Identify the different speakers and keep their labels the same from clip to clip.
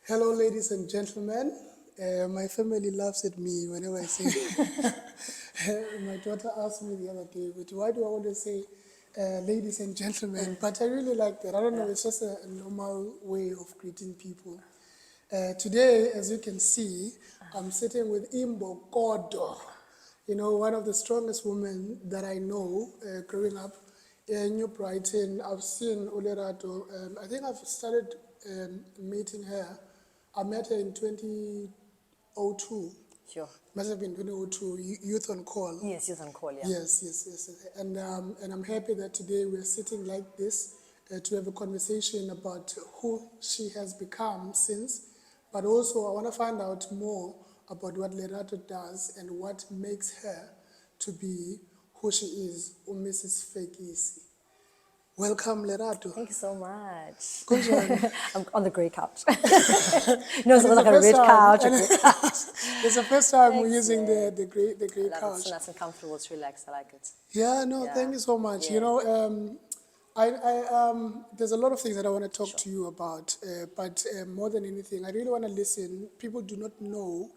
Speaker 1: Hello, ladies and gentlemen. My family laughs at me whenever I say. My daughter asked me the other day, "But why do I always say ladies and gentlemen?" But I really like that. I don't know, it's just a normal way of greeting people. Today, as you can see, I'm sitting with Imbo Kodo, one of the strongest women that I know growing up in New Brighton. I've seen Lerato. I think I've started meeting her. I met her in 2002.
Speaker 2: Sure.
Speaker 1: Must have been 2002, Youth on Call.
Speaker 2: Yes, youth on call, yeah.
Speaker 1: Yes. And I'm happy that today we're sitting like this to have a conversation about who she has become since, but also I want to find out more about what Lerato does and what makes her to be who she is, Mrs. Fekisi. Welcome, Lerato.
Speaker 2: Thank you so much.
Speaker 1: Kunjani?
Speaker 2: I'm on the grey couch. No, it's
Speaker 1: And
Speaker 2: like a
Speaker 1: first
Speaker 2: red
Speaker 1: time-
Speaker 2: couch.
Speaker 1: and it's the first time we're
Speaker 2: Thanks,
Speaker 1: using
Speaker 2: yeah.
Speaker 1: the grey
Speaker 2: I love it. It's
Speaker 1: couch.
Speaker 2: so nice and comfortable. It's relaxed. I like it.
Speaker 1: Yeah, no,
Speaker 2: Yeah.
Speaker 1: thank you so much.
Speaker 2: Yeah.
Speaker 1: There's a lot of things that I want to talk
Speaker 2: Sure.
Speaker 1: to you about, but more than anything, I really want to listen. People do not know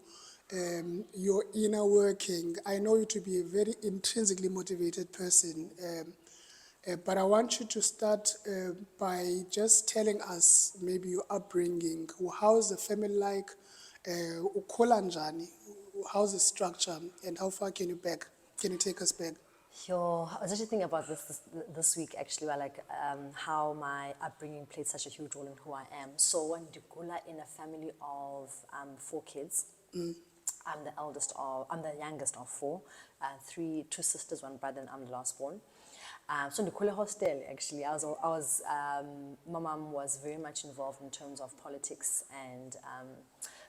Speaker 1: your inner working. I know you to be a very intrinsically motivated person, but I want you to start by just telling us maybe your upbringing. How's the family like? Ukhula njani? How's the structure, and how far can you take us back?
Speaker 2: Yo, I was actually thinking about this week actually, where how my upbringing played such a huge role in who I am. So when Dikula in a family of 4 kids, I'm the youngest of 4, two sisters, 1 brother, and I'm the last born. So in the Kule hostel, actually, my mom was very much involved in terms of politics, and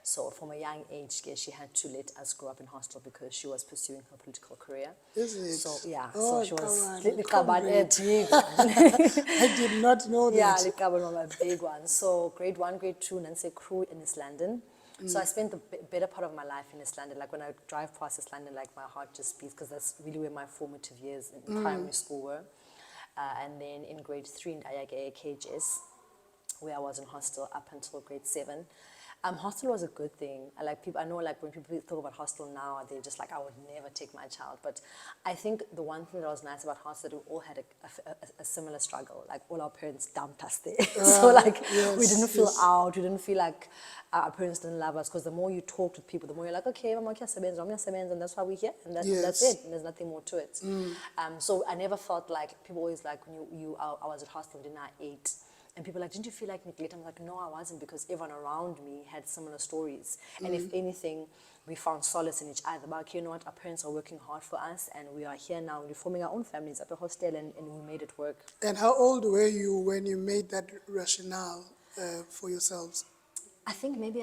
Speaker 2: so from a young age, she had to let us grow up in hostel because she was pursuing her political career.
Speaker 1: Is it?
Speaker 2: So yeah,
Speaker 1: Oh,
Speaker 2: so she was
Speaker 1: come on,
Speaker 2: a big one.
Speaker 1: I did not know
Speaker 2: Yeah,
Speaker 1: that.
Speaker 2: a big one. So grade 1, grade 2, and then say crew in East London. So I spent the better part of my life in East London. Like when I drive past East London, like my heart just beats because that's really where my formative years in primary school were. And then in grade 3 in Ayage KHS, where I was in hostel up until grade 7. Hostel was a good thing. I know like when people talk about hostel now, they're just like, I would never take my child. But I think the one thing that was nice about hostel, we all had a similar struggle. Like all our parents dumped us there. So we didn't feel out. We didn't feel like our parents didn't love us, because the more you talk to people, the more you're like, okay, and that's why we're here, and that's it. And there's nothing more to it. So I never felt like, people always like, when I was at hostel, dinner at 8. And people are like, didn't you feel like neglected? I'm like, no, I wasn't, because everyone around me had similar stories. And if anything, we found solace in each other. But okay, you know what, our parents are working hard for us, and we are here now, we're forming our own families at the hostel, and we made it work.
Speaker 1: And how old were you when you made that rationale for yourselves?
Speaker 2: I think maybe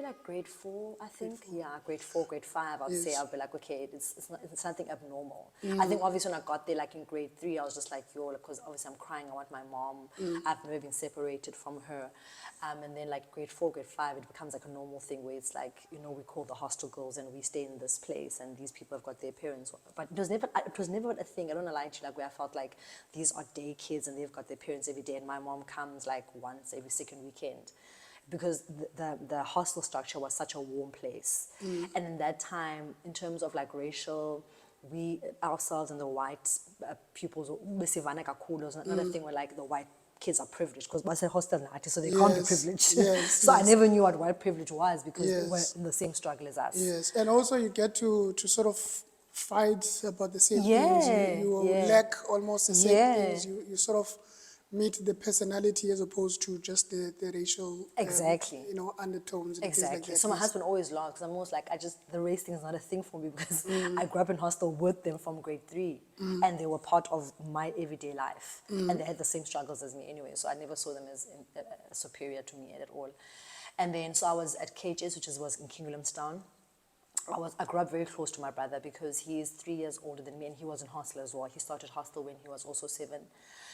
Speaker 2: like grade 4, I think. Yeah, grade 4, grade 5, I'd say. I'll be like, okay, it's nothing abnormal. I think obviously when I got there, like in grade 3, I was just like, yo, because obviously I'm crying, I want my mom. I've never been separated from her. And then like grade 4, grade 5, it becomes like a normal thing where it's like, we call the hostel girls and we stay in this place, and these people have got their parents. But it was never a thing, I don't know, lie to you, like where I felt like these are day kids and they've got their parents every day, and my mom comes like once every second weekend. Because the hostel structure was such a warm place. And in that time, in terms of like racial, we ourselves and the white pupils, was another thing where like the white kids are privileged, because I said hostel, so they can't be privileged. So I never knew what white privilege was, because they were in the same struggle as us.
Speaker 1: Yes, and also you get to sort of fight about the same things. You lack almost the same things. You sort of meet the personality as opposed to just the racial undertones and things like that.
Speaker 2: So my husband always laughs, because I'm almost like, the race thing is not a thing for me, because I grew up in hostel with them from grade 3, and they were part of my everyday life, and they had the same struggles as me anyway, so I never saw them as superior to me at all. And then so I was at KHS, which was in King Williamstown. I grew up very close to my brother because he is 3 years older than me, and he was in hostel as well. He started hostel when he was also 7.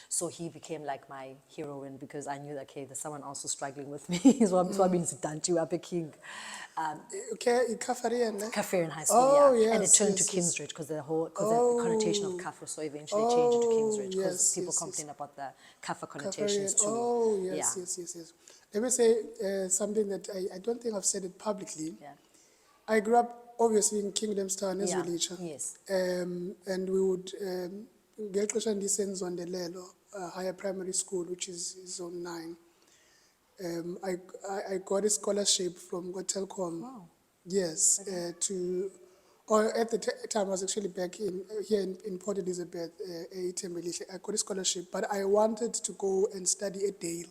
Speaker 2: So he became like my heroine because I knew that, okay, there's someone also struggling with me. So I'm being done to up a king.
Speaker 1: Okay, in Kafarian, eh?
Speaker 2: Kafir in high school,
Speaker 1: Oh,
Speaker 2: yeah. And it
Speaker 1: yes,
Speaker 2: turned to
Speaker 1: yes, yes.
Speaker 2: Kingsridge because the connotation of Kafir, so eventually changed it to Kingsridge because
Speaker 1: yes,
Speaker 2: people
Speaker 1: yes, yes.
Speaker 2: complain about the Kafir
Speaker 1: Kafarian.
Speaker 2: connotations too.
Speaker 1: Oh, yes,
Speaker 2: Yeah.
Speaker 1: yes, yes, yes. Let me say something that I don't think I've said it publicly.
Speaker 2: Yeah.
Speaker 1: I grew up obviously in Kingdomstown,
Speaker 2: Yeah,
Speaker 1: Ezwelicha.
Speaker 2: yes.
Speaker 1: And we would get lessons on the Lelo Higher Primary School, which is Zone 9. I got a scholarship from Telkom.
Speaker 2: Wow.
Speaker 1: Yes, or at the time I was actually back here in Port Elizabeth, I got a scholarship, but I wanted to go and study at Dale.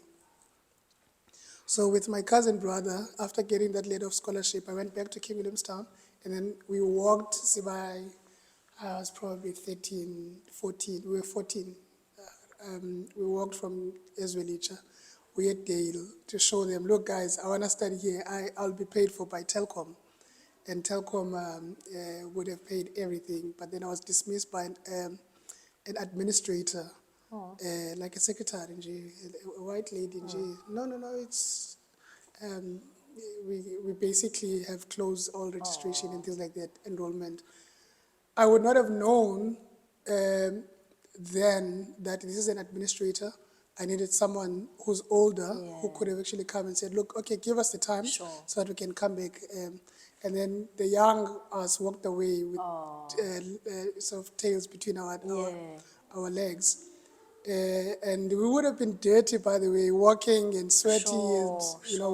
Speaker 1: So with my cousin brother, after getting that letter of scholarship, I went back to King Williamstown, and then we walked, I was probably 13, 14, we were 14. We walked from Ezwelicha, we had Dale, to show them, look guys, I want to study here, I'll be paid for by Telkom. And Telkom would have paid everything, but then I was dismissed by an administrator. Like a secretary, a white lady. No, it's we basically have closed all registration and things like that, enrollment. I would not have known then that this is an administrator. I needed someone who's older who could have actually come and said, look, okay, give us the time so that we can come back. And then the young us walked away with sort of tails between our legs. And we would have been dirty, by the way, walking and sweaty and,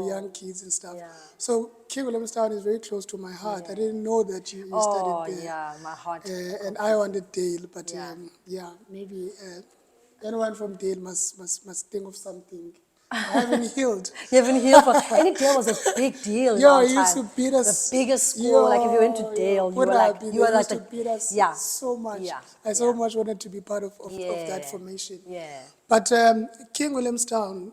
Speaker 1: young kids and stuff.
Speaker 2: Yeah.
Speaker 1: So King Williamstown is very close to my heart. I didn't know that you studied there.
Speaker 2: Yeah, my heart.
Speaker 1: And I wanted Dale, but
Speaker 2: Yeah.
Speaker 1: maybe anyone from Dale must think of something. I haven't healed.
Speaker 2: You haven't healed for. And Dale was a big deal in
Speaker 1: Yo,
Speaker 2: our
Speaker 1: he used
Speaker 2: time.
Speaker 1: to beat us.
Speaker 2: The biggest school. Like if you went to Dale, you were like
Speaker 1: used to beat us so much.
Speaker 2: Yeah.
Speaker 1: I so much wanted to be part of that formation.
Speaker 2: Yeah.
Speaker 1: But King Williamstown,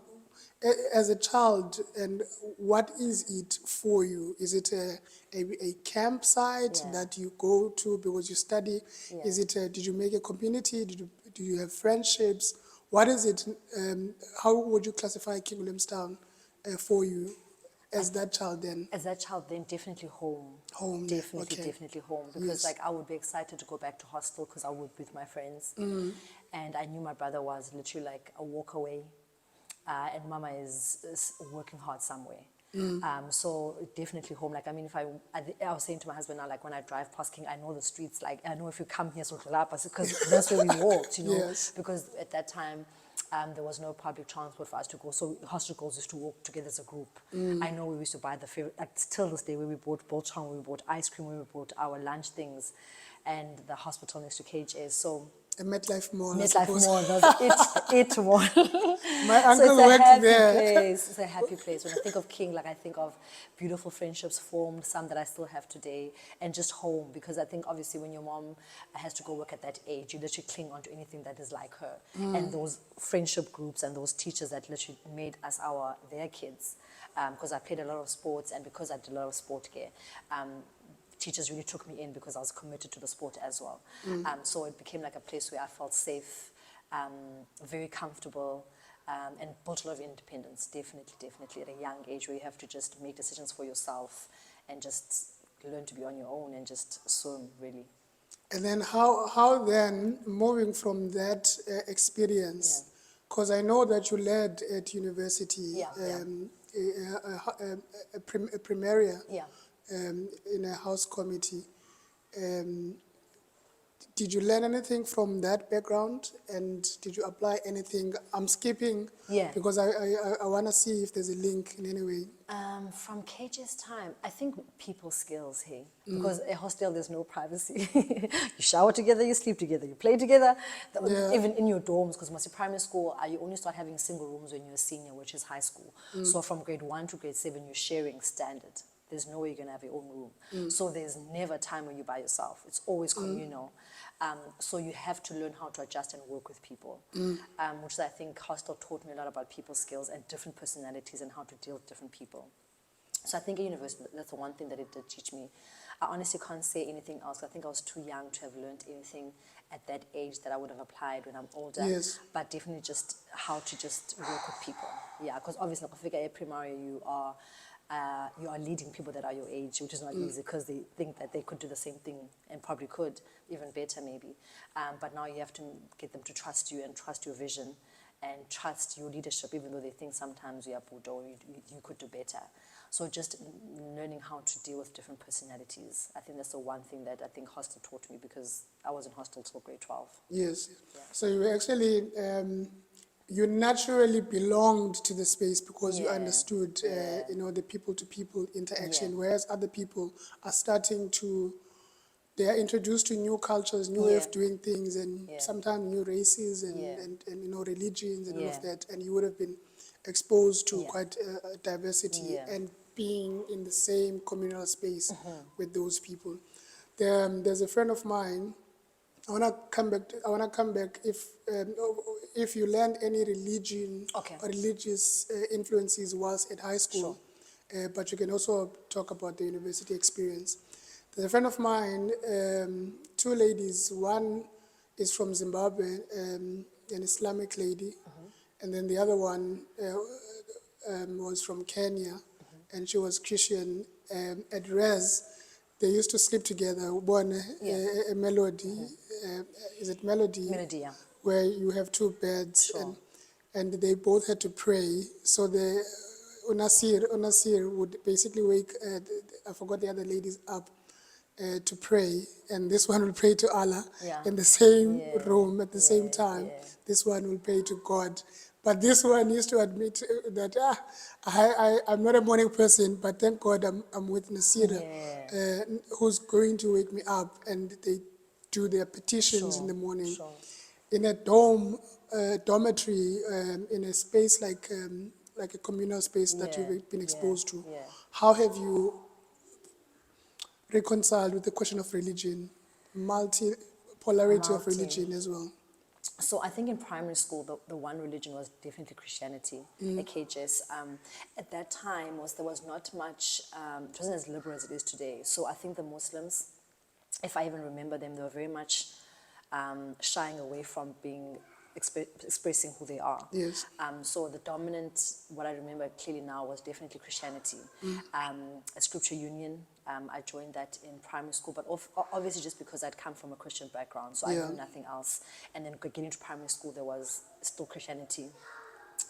Speaker 1: as a child, and what is it for you? Is it a campsite that you go to because you study?
Speaker 2: Yeah.
Speaker 1: Is it? Did you make a community? Do you have friendships? What is it? How would you classify King Williamstown for you as that child then?
Speaker 2: As that child then, definitely home.
Speaker 1: Home,
Speaker 2: Definitely home. Because like I would be excited to go back to hostel because I would be with my friends. And I knew my brother was literally like a walk away. And Mama is working hard somewhere. So definitely home. Like, I mean, I was saying to my husband now, like when I drive past King, I know the streets, like I know if you come here, so because that's where we walked, because at that time, there was no public transport for us to go. So hostel girls used to walk together as a group. I know we used to buy the favorite, like till this day, where we bought biltong, we bought ice cream, we bought our lunch things, and the hospital next to KHS. So
Speaker 1: a MetLife Mall.
Speaker 2: MetLife Mall, that's it mall.
Speaker 1: My uncle
Speaker 2: so
Speaker 1: worked there.
Speaker 2: It's a happy place. When I think of King, like I think of beautiful friendships formed, some that I still have today, and just home. Because I think obviously when your mom has to go work at that age, you literally cling onto anything that is like her. And those friendship groups and those teachers that literally made us their kids. Because I played a lot of sports, and because I did a lot of sport care, teachers really took me in because I was committed to the sport as well. So it became like a place where I felt safe, very comfortable, and built a lot of independence, definitely at a young age where you have to just make decisions for yourself and just learn to be on your own and just swim, really.
Speaker 1: And then how then, moving from that experience, because I know that you led at university a primaria. In a house committee. Did you learn anything from that background, and did you apply anything? I'm skipping because I want to see if there's a link in any way.
Speaker 2: From KJ's time, I think people skills here, because a hostel, there's no privacy. You shower together, you sleep together, you play together, even in your dorms, because most primary school, you only start having single rooms when you're a senior, which is high school. So from grade 1 to grade 7, you're sharing standard. There's no way you're going to have your own room. So there's never a time when you're by yourself. It's always communal. So you have to learn how to adjust and work with people, which I think hostel taught me a lot about people skills and different personalities and how to deal with different people. So I think at university, that's the one thing that it did teach me. I honestly can't say anything else. I think I was too young to have learned anything at that age that I would have applied when I'm older.
Speaker 1: Yes.
Speaker 2: But definitely just how to just work with people. Yeah, because obviously, if you figure primary, you are leading people that are your age, which is not easy because they think that they could do the same thing and probably could, even better maybe. But now you have to get them to trust you and trust your vision and trust your leadership, even though they think sometimes you are good or you could do better. So just learning how to deal with different personalities. I think that's the one thing that I think hostel taught me, because I was in hostel till grade 12.
Speaker 1: Yes.
Speaker 2: Yeah.
Speaker 1: So you actually, you naturally belonged to the space because you
Speaker 2: Yeah.
Speaker 1: understood,
Speaker 2: Yeah.
Speaker 1: the people-to-people interaction,
Speaker 2: Yeah.
Speaker 1: whereas other people are starting to, they are introduced to new cultures, new way
Speaker 2: Yeah.
Speaker 1: of doing things, and
Speaker 2: Yeah.
Speaker 1: sometimes new races and,
Speaker 2: Yeah.
Speaker 1: and religions and all
Speaker 2: Yeah.
Speaker 1: of that. And you would have been exposed to
Speaker 2: Yeah.
Speaker 1: quite a diversity
Speaker 2: Yeah.
Speaker 1: and being in the same communal space with those people. There's a friend of mine. I wanna come back. If you learned any religion
Speaker 2: Okay.
Speaker 1: or religious influences whilst at high school, but you can also talk about the university experience. There's a friend of mine, two ladies. One is from Zimbabwe, an Islamic lady, and then the other one was from Kenya, and she was Christian. At Res, they used to sleep together. One a melody, is it melody?
Speaker 2: Melody, yeah.
Speaker 1: Where you have two beds,
Speaker 2: Sure.
Speaker 1: and they both had to pray. So the Unasir would basically wake, I forgot the other ladies up to pray, and this one will pray to Allah
Speaker 2: Yeah.
Speaker 1: in the same
Speaker 2: Yeah.
Speaker 1: room at the same
Speaker 2: Yeah.
Speaker 1: time.
Speaker 2: Yeah.
Speaker 1: This one will pray to God. But this one used to admit that I'm not a morning person, but thank God I'm with Nasira, who's going to wake me up, and they do their petitions in the morning.
Speaker 2: Sure.
Speaker 1: In a dormitory, in a space like a communal space that
Speaker 2: Yeah.
Speaker 1: you've been exposed to.
Speaker 2: Yeah.
Speaker 1: How have you reconciled with the question of religion, multi-polarity of religion as well?
Speaker 2: So I think in primary school, the one religion was definitely Christianity, AKJS. At that time, there was not much, it wasn't as liberal as it is today. So I think the Muslims, if I even remember them, they were very much shying away from being expressing who they are.
Speaker 1: Yes.
Speaker 2: So the dominant, what I remember clearly now, was definitely Christianity. A scripture union, I joined that in primary school, but obviously just because I'd come from a Christian background, so I knew nothing else. And then getting to primary school, there was still Christianity.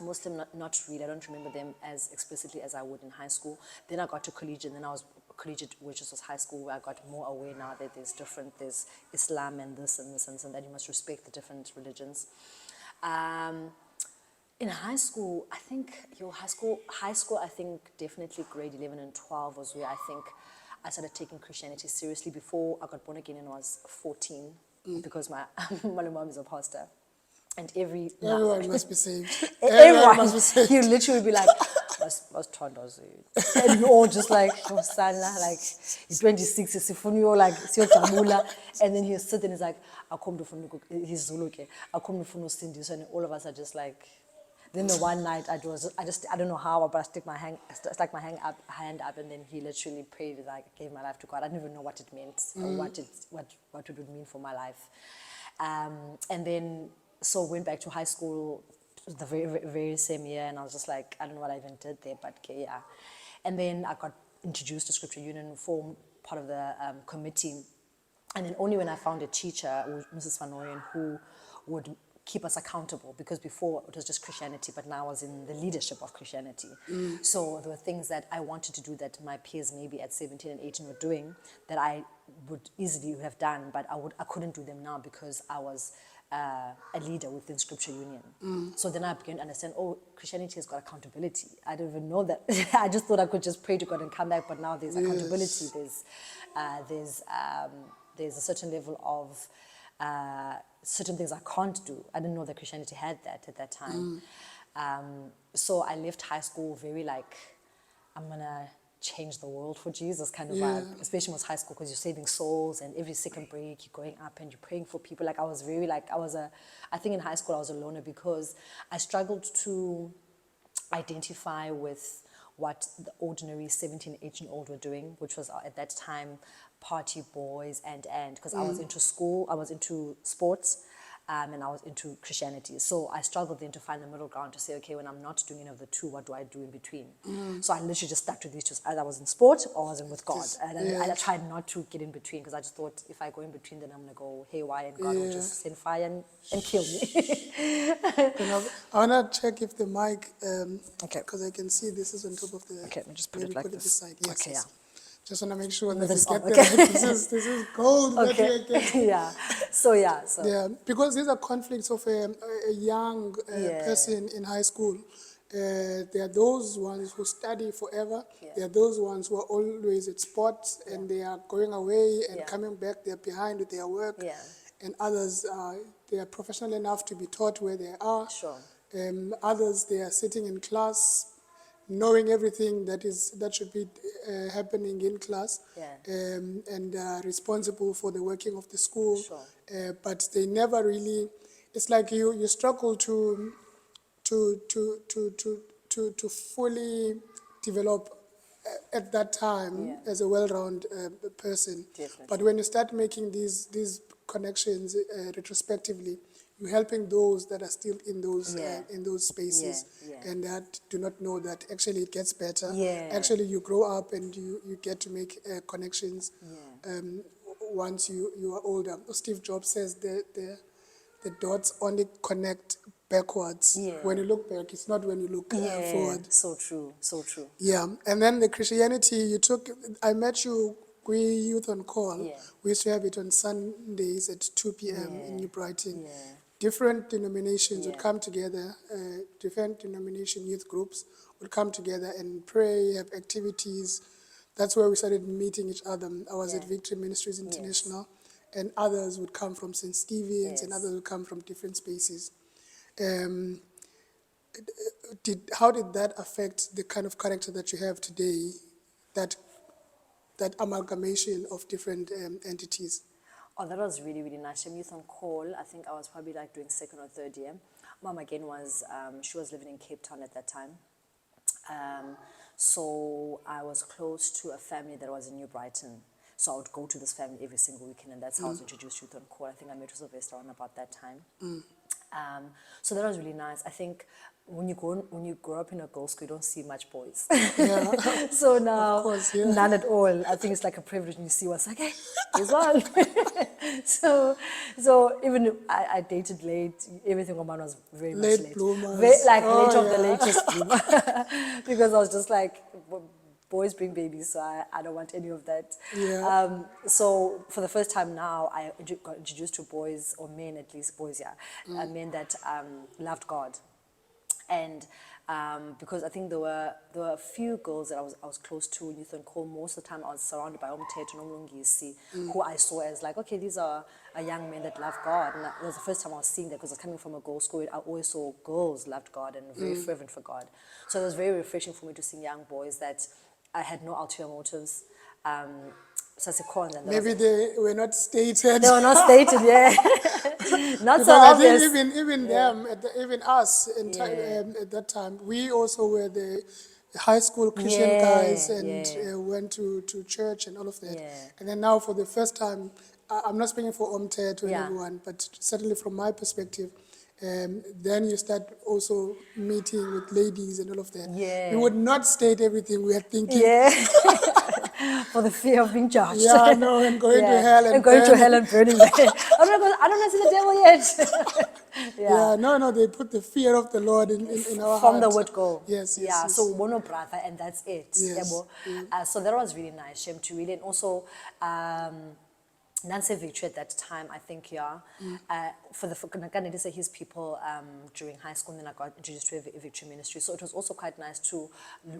Speaker 2: Muslim, not really. I don't remember them as explicitly as I would in high school. Then I got to collegiate, and then I was collegiate, which was high school, where I got more aware now that there's Islam and this and this and this, and that you must respect the different religions. In high school, I think high school, I think definitely grade 11 and 12 was where I think I started taking Christianity seriously. Before I got born again when I was 14, because my mom is a pastor. And
Speaker 1: everyone must be saved.
Speaker 2: Everyone
Speaker 1: must be saved.
Speaker 2: You literally be like, what's Tondo's? And you all just like, like, he's 26, you're like, and then he'll sit and he's like, he's Zulu, and all of us are just like. Then the one night I don't know how, but I stuck my hand up, and then he literally prayed, like, gave my life to God. I didn't even know what it meant, or what it would mean for my life. And then, so went back to high school the very, very same year, and I was just like, I don't know what I even did there, but okay, yeah. And then I got introduced to Scripture Union, formed part of the committee, and then only when I found a teacher, Mrs. Van Ooyen, who would keep us accountable, because before it was just Christianity, but now I was in the leadership of Christianity. So there were things that I wanted to do that my peers maybe at 17 and 18 were doing that I would easily have done, but I couldn't do them now because I was a leader within Scripture Union. So then I began to understand, Christianity has got accountability. I didn't even know that. I just thought I could just pray to God and come back, but now there's accountability. There's a certain level of certain things I can't do. I didn't know that Christianity had that at that time. So I left high school very like, I'm gonna change the world for Jesus kind of vibe, especially with high school, because you're saving souls, and every second break you're going up and you're praying for people. Like I think in high school I was a loner because I struggled to identify with what the ordinary 17, 18-year-old were doing, which was at that time party boys and because I was into school, I was into sports, and I was into Christianity. So I struggled then to find the middle ground to say, okay, when I'm not doing any of the two, what do I do in between? So I literally just stuck to these two. Either I was in sport or I was in with God. And I tried not to get in between because I just thought if I go in between, then I'm going to go haywire and God will just send fire and kill me.
Speaker 1: I want to check if the mic,
Speaker 2: Okay.
Speaker 1: because I can see this is on top of the...
Speaker 2: Okay, let me just put
Speaker 1: maybe
Speaker 2: it like
Speaker 1: put
Speaker 2: this.
Speaker 1: It beside. Yes,
Speaker 2: Okay,
Speaker 1: yes.
Speaker 2: yeah.
Speaker 1: Just want to make sure that
Speaker 2: With
Speaker 1: we
Speaker 2: this
Speaker 1: get
Speaker 2: on,
Speaker 1: the
Speaker 2: okay.
Speaker 1: right. This is gold.
Speaker 2: Okay.
Speaker 1: That we are getting.
Speaker 2: So.
Speaker 1: Yeah, because these are conflicts of a young person in high school. There are those ones who study forever. There are those ones who are always at sports and they are going away and coming back. They're behind with their work. And others, they are professional enough to be taught where they are.
Speaker 2: Sure.
Speaker 1: Others, they are sitting in class, knowing everything that should be happening in class, and responsible for the working of the school.
Speaker 2: Sure.
Speaker 1: But they never really. It's like you struggle to fully develop at that time as a well-rounded person.
Speaker 2: Definitely.
Speaker 1: But when you start making these connections retrospectively, you're helping those that are still in those spaces and that do not know that actually it gets better. Actually, you grow up and you get to make connections once you are older. Steve Jobs says the dots only connect backwards. When you look back, it's not when you look forward.
Speaker 2: So true, so true.
Speaker 1: Yeah, and then the Christianity you took, I met you, we Youth on Call. We used to have it on Sundays at 2 p.m. in New Brighton. Different denominations would come together, different denomination youth groups would come together and pray, have activities. That's where we started meeting each other. I was at Victory Ministries International, and others would come from St. Stephen's, and others would come from different spaces. How did that affect the kind of character that you have today, that amalgamation of different entities?
Speaker 2: Oh, that was really, really nice. Youth on Call, I think I was probably like doing second or third year. Mom again was, she was living in Cape Town at that time. So I was close to a family that was in New Brighton. So I would go to this family every single weekend, and that's how I was introduced to Youth on Call. I think I met Sylvester around about that time. So that was really nice. I think when you grow up in a girls' school, you don't see much boys. So now,
Speaker 1: of course,
Speaker 2: none at all. I think it's like a privilege when you see one's like, hey, here's one. so even I dated late. Everything on mine was very much late.
Speaker 1: Bloomers.
Speaker 2: Late of the latest bloomer. Because I was just like, boys bring babies, so I don't want any of that. So for the first time now, I got introduced to boys, or men at least, boys, men that loved God. And because I think there were a few girls that I was close to in Youth on Call. Most of the time I was surrounded by who I saw as like, okay, these are a young men that love God. And it was the first time I was seeing that, because I was coming from a girls' school. I always saw girls loved God and very fervent for God. So it was very refreshing for me to see young boys that I had no ulterior motives.
Speaker 1: Maybe they were not stated.
Speaker 2: They were not stated, Not so
Speaker 1: I
Speaker 2: obvious.
Speaker 1: think even them, even us, at that time, we also were the high school Christian guys and went to church and all of that. And then now, for the first time, I'm not speaking for Omtet or anyone, but certainly from my perspective, then you start also meeting with ladies and all of that. We would not state everything we are thinking.
Speaker 2: For the fear of being judged.
Speaker 1: And going to hell and
Speaker 2: going
Speaker 1: burning.
Speaker 2: to hell and burning. I don't know see the devil yet.
Speaker 1: They put the fear of the Lord in our
Speaker 2: From
Speaker 1: heart.
Speaker 2: the word go.
Speaker 1: Yes.
Speaker 2: So one brother, and that's it. So that was really nice, Shem, to read. And also, Nancy Victory at that time, I think, for his people during high school, and then I got introduced to a Victory ministry. So it was also quite nice to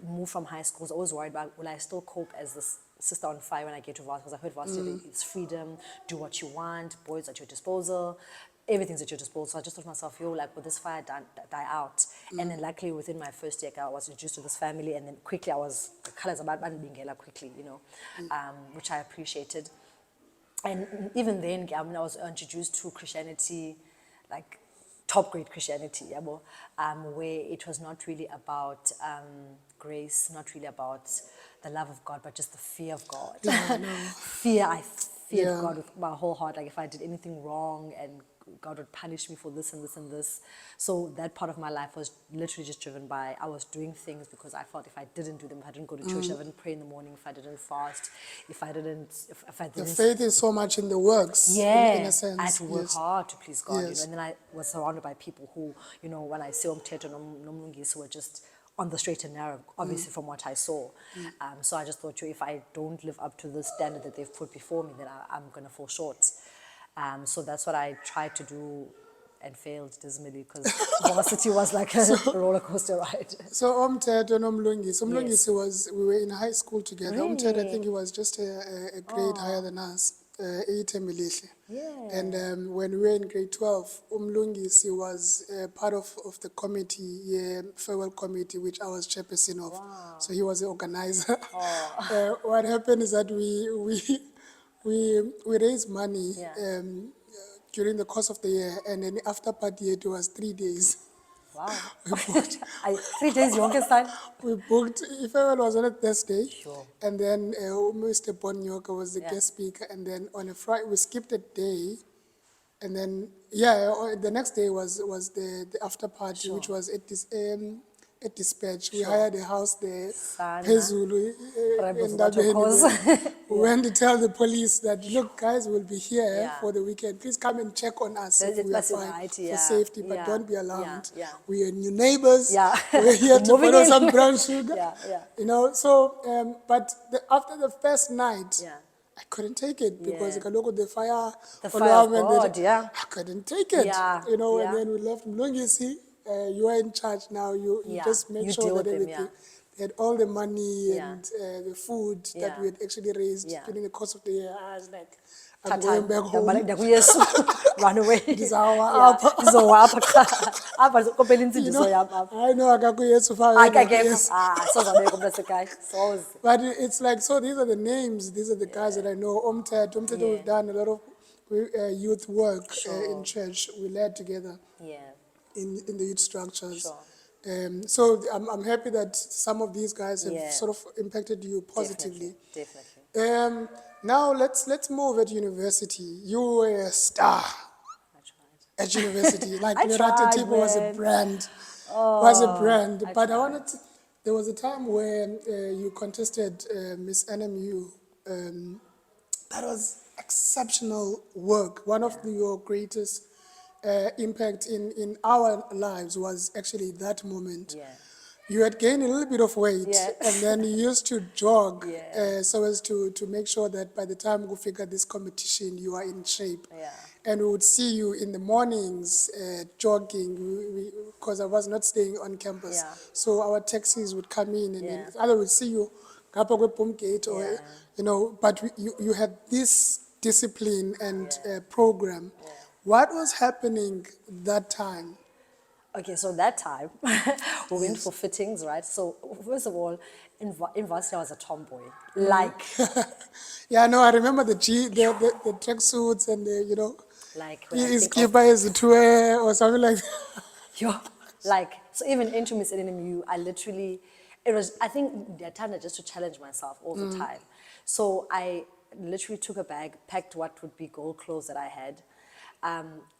Speaker 2: move from high school. I was always worried about, will I still cope as this sister on fire when I get to varsity? Because I heard varsity, it's freedom, do what you want, boys at your disposal, everything's at your disposal. So I just thought to myself, will this fire die out? And then luckily within my first year, I was introduced to this family, and then quickly the colors about Bingela quickly, which I appreciated. And even then, when I was introduced to Christianity, like top grade Christianity, yabo, where it was not really about grace, not really about the love of God, but just the fear of God.
Speaker 1: Yeah, no.
Speaker 2: Fear, I feared
Speaker 1: Yeah.
Speaker 2: God with my whole heart. Like if I did anything wrong and God would punish me for this and this and this. So that part of my life was literally just driven by, I was doing things because I felt if I didn't do them, if I didn't go to church, if I didn't pray in the morning, if I didn't fast, if I didn't...
Speaker 1: The faith is so much in the works,
Speaker 2: yeah,
Speaker 1: in a sense.
Speaker 2: I had to work
Speaker 1: yes.
Speaker 2: hard to please God,
Speaker 1: Yes.
Speaker 2: and then I was surrounded by people who, when I say umthetho nomlungisi, were just on the straight and narrow, obviously from what I saw. So I just thought, if I don't live up to the standard that they've put before me, then I'm going to fall short. So that's what I tried to do and failed dismally because varsity was like a roller coaster ride.
Speaker 1: So umthetho nomlungisi. Umlungisi we were in high school together.
Speaker 2: Really?
Speaker 1: Umthetho, I think he was just a grade higher than us.
Speaker 2: Yeah.
Speaker 1: And when we were in grade 12, Umlungisi was part of the committee, farewell committee, which I was chairperson of.
Speaker 2: Wow.
Speaker 1: So he was the organizer. What happened is that we raised money
Speaker 2: Yeah.
Speaker 1: during the course of the year, and then after party, it was 3 days.
Speaker 2: Wow.
Speaker 1: We booked,
Speaker 2: 3 days youngest time?
Speaker 1: we booked, farewell was on a Thursday,
Speaker 2: Sure.
Speaker 1: and then Mr. Bonyoka was the
Speaker 2: Yeah.
Speaker 1: guest speaker, and then on a Friday, we skipped a day, and then, the next day was the after party, which was at Dispatch. We hired a house there,
Speaker 2: Sana.
Speaker 1: Phezulu,
Speaker 2: Rebels
Speaker 1: in
Speaker 2: got your calls.
Speaker 1: Ndabeni. We went to tell the police that, look, guys, we'll be here
Speaker 2: Yeah.
Speaker 1: for the weekend. Please come and check on us
Speaker 2: That-
Speaker 1: if we are
Speaker 2: that's
Speaker 1: fine
Speaker 2: right,
Speaker 1: for
Speaker 2: yeah.
Speaker 1: safety, but
Speaker 2: Yeah.
Speaker 1: don't be
Speaker 2: Yeah.
Speaker 1: alarmed.
Speaker 2: Yeah.
Speaker 1: We are new neighbors.
Speaker 2: Yeah.
Speaker 1: We're here to
Speaker 2: Moving
Speaker 1: borrow
Speaker 2: in.
Speaker 1: some brown sugar.
Speaker 2: Yeah.
Speaker 1: So, but after the first night,
Speaker 2: Yeah.
Speaker 1: I couldn't take it because
Speaker 2: Yeah.
Speaker 1: the fire
Speaker 2: The fire of
Speaker 1: alarm and
Speaker 2: God, yeah.
Speaker 1: I couldn't take it.
Speaker 2: Yeah,
Speaker 1: And
Speaker 2: yeah.
Speaker 1: then we left Mlungisi. You are in charge now. You
Speaker 2: Yeah,
Speaker 1: just make
Speaker 2: you
Speaker 1: sure
Speaker 2: deal
Speaker 1: that
Speaker 2: with them,
Speaker 1: everything.
Speaker 2: yeah.
Speaker 1: They had all the money
Speaker 2: Yeah.
Speaker 1: and the food that
Speaker 2: Yeah.
Speaker 1: we had actually raised
Speaker 2: Yeah.
Speaker 1: during the course of the year. I was like, I'm going back home.
Speaker 2: Run away.
Speaker 1: It is our
Speaker 2: Yeah.
Speaker 1: apha.
Speaker 2: Ndizowapha qha. Apha kopela intsimbi
Speaker 1: You know,
Speaker 2: zoyapha apha.
Speaker 1: I know akakuyesu
Speaker 2: Akakekho. Sozabekho umntu wasekhaya. Soze.
Speaker 1: But it's like, so these are the names, these are the guys that I know. Umthetho,
Speaker 2: Yeah.
Speaker 1: we've done a lot of youth work
Speaker 2: Sure.
Speaker 1: in church. We led together
Speaker 2: Yeah.
Speaker 1: in the youth structures.
Speaker 2: Sure.
Speaker 1: So I'm happy that some of these guys have
Speaker 2: Yeah.
Speaker 1: sort of impacted you positively.
Speaker 2: Definitely.
Speaker 1: Now let's move at university. You were a star
Speaker 2: I tried.
Speaker 1: at university. Like
Speaker 2: I
Speaker 1: Lerato
Speaker 2: tried,
Speaker 1: was a
Speaker 2: man.
Speaker 1: brand.
Speaker 2: I
Speaker 1: But I
Speaker 2: tried.
Speaker 1: wanted to, there was a time when you contested Miss NMU. That was exceptional work. One of your greatest impact in our lives was actually that moment.
Speaker 2: Yeah.
Speaker 1: You had gained a little bit of weight,
Speaker 2: Yeah.
Speaker 1: and then you used to jog
Speaker 2: Yeah.
Speaker 1: so as to make sure that by the time we figure this competition, you are in shape.
Speaker 2: Yeah.
Speaker 1: And we would see you in the mornings jogging, because I was not staying on campus.
Speaker 2: Yeah.
Speaker 1: So our taxis would come in, and
Speaker 2: Yeah.
Speaker 1: then either we'd see you Kapa kwe Pom Gate, or
Speaker 2: Yeah.
Speaker 1: but you had this discipline and program.
Speaker 2: Yeah.
Speaker 1: What was happening that time?
Speaker 2: Okay, so that time, we went for fittings, right? So, first of all, in varsity, I was a tomboy. Like,
Speaker 1: Yeah, no, I remember the tracksuits and
Speaker 2: like when I
Speaker 1: his
Speaker 2: think of,
Speaker 1: keeper is to wear or something like that.
Speaker 2: so even into Miss NMU, I literally, I think the time just to challenge myself all the time. So I literally took a bag, packed what would be gold clothes that I had,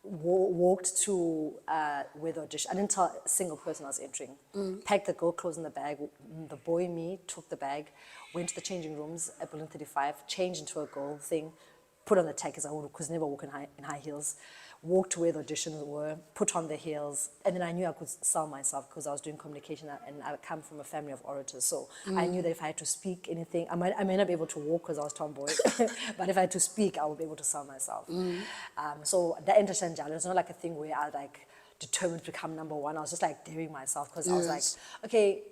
Speaker 2: walked to where the audition. I didn't tell a single person I was entering. Packed the gold clothes in the bag. The boy, me, took the bag, went to the changing rooms at Building 35, changed into a gold thing, put on the tag because I never walk in high heels. Walked to where the auditions were, put on the heels, and then I knew I could sell myself because I was doing communication and I come from a family of orators. So I knew that if I had to speak anything, I may not be able to walk because I was tomboy, but if I had to speak, I would be able to sell myself. So that interchangeable, it was not like a thing where I was like determined to become number one. I was just like daring myself because I was like, okay,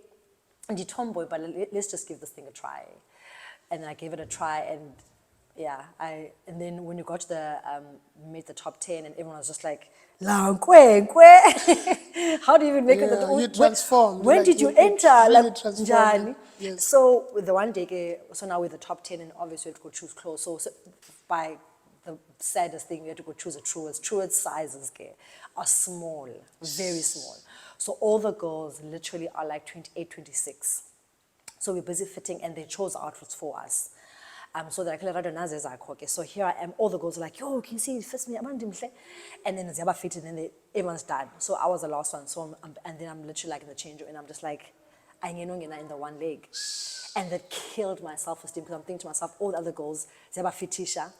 Speaker 2: I'm the tomboy, but let's just give this thing a try. And I gave it a try, and and then when you got to made the top 10, and everyone was just like, how do you even make it?
Speaker 1: You transformed.
Speaker 2: When
Speaker 1: like,
Speaker 2: did you
Speaker 1: it
Speaker 2: enter?
Speaker 1: really
Speaker 2: Like,
Speaker 1: transformed.
Speaker 2: njani?
Speaker 1: Yes.
Speaker 2: So with the one day, so now with the top 10, and obviously we could choose clothes. So by the saddest thing, you had to go choose a truest. Truest sizes are small, very small. So all the girls literally are like 28, 26. So we're busy fitting, and they chose outfits for us. So they're like, Lerato nazi zakho. Okay, so here I am. All the girls are like, yo, can you see it fits me? And then Zaba fitted, and then everyone's done. So I was the last one. So and then I'm literally like in the change room, and I'm just like, I'm in the one leg. And that killed my self-esteem, because I'm thinking to myself, all the other girls, Zaba fitisha.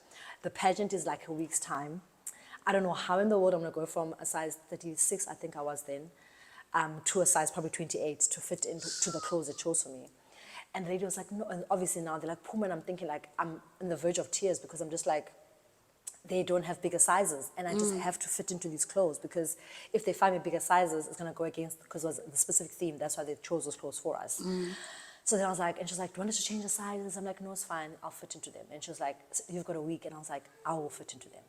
Speaker 2: The pageant is like a week's time. I don't know how in the world I'm going to go from a size 36, I think I was then, to a size probably 28 to fit into the clothes they chose for me. And the lady was like, no, and obviously now they're like, Puma, and I'm thinking like, I'm on the verge of tears, because I'm just like, they don't have bigger sizes, and I just have to fit into these clothes, because if they find me bigger sizes, it's going to go against, because it was the specific theme, that's why they chose those clothes for us. So then I was like, and she was like, do you want us to change the sizes? I'm like, no, it's fine, I'll fit into them. And she was like, you've got a week. And I was like, I will fit into them.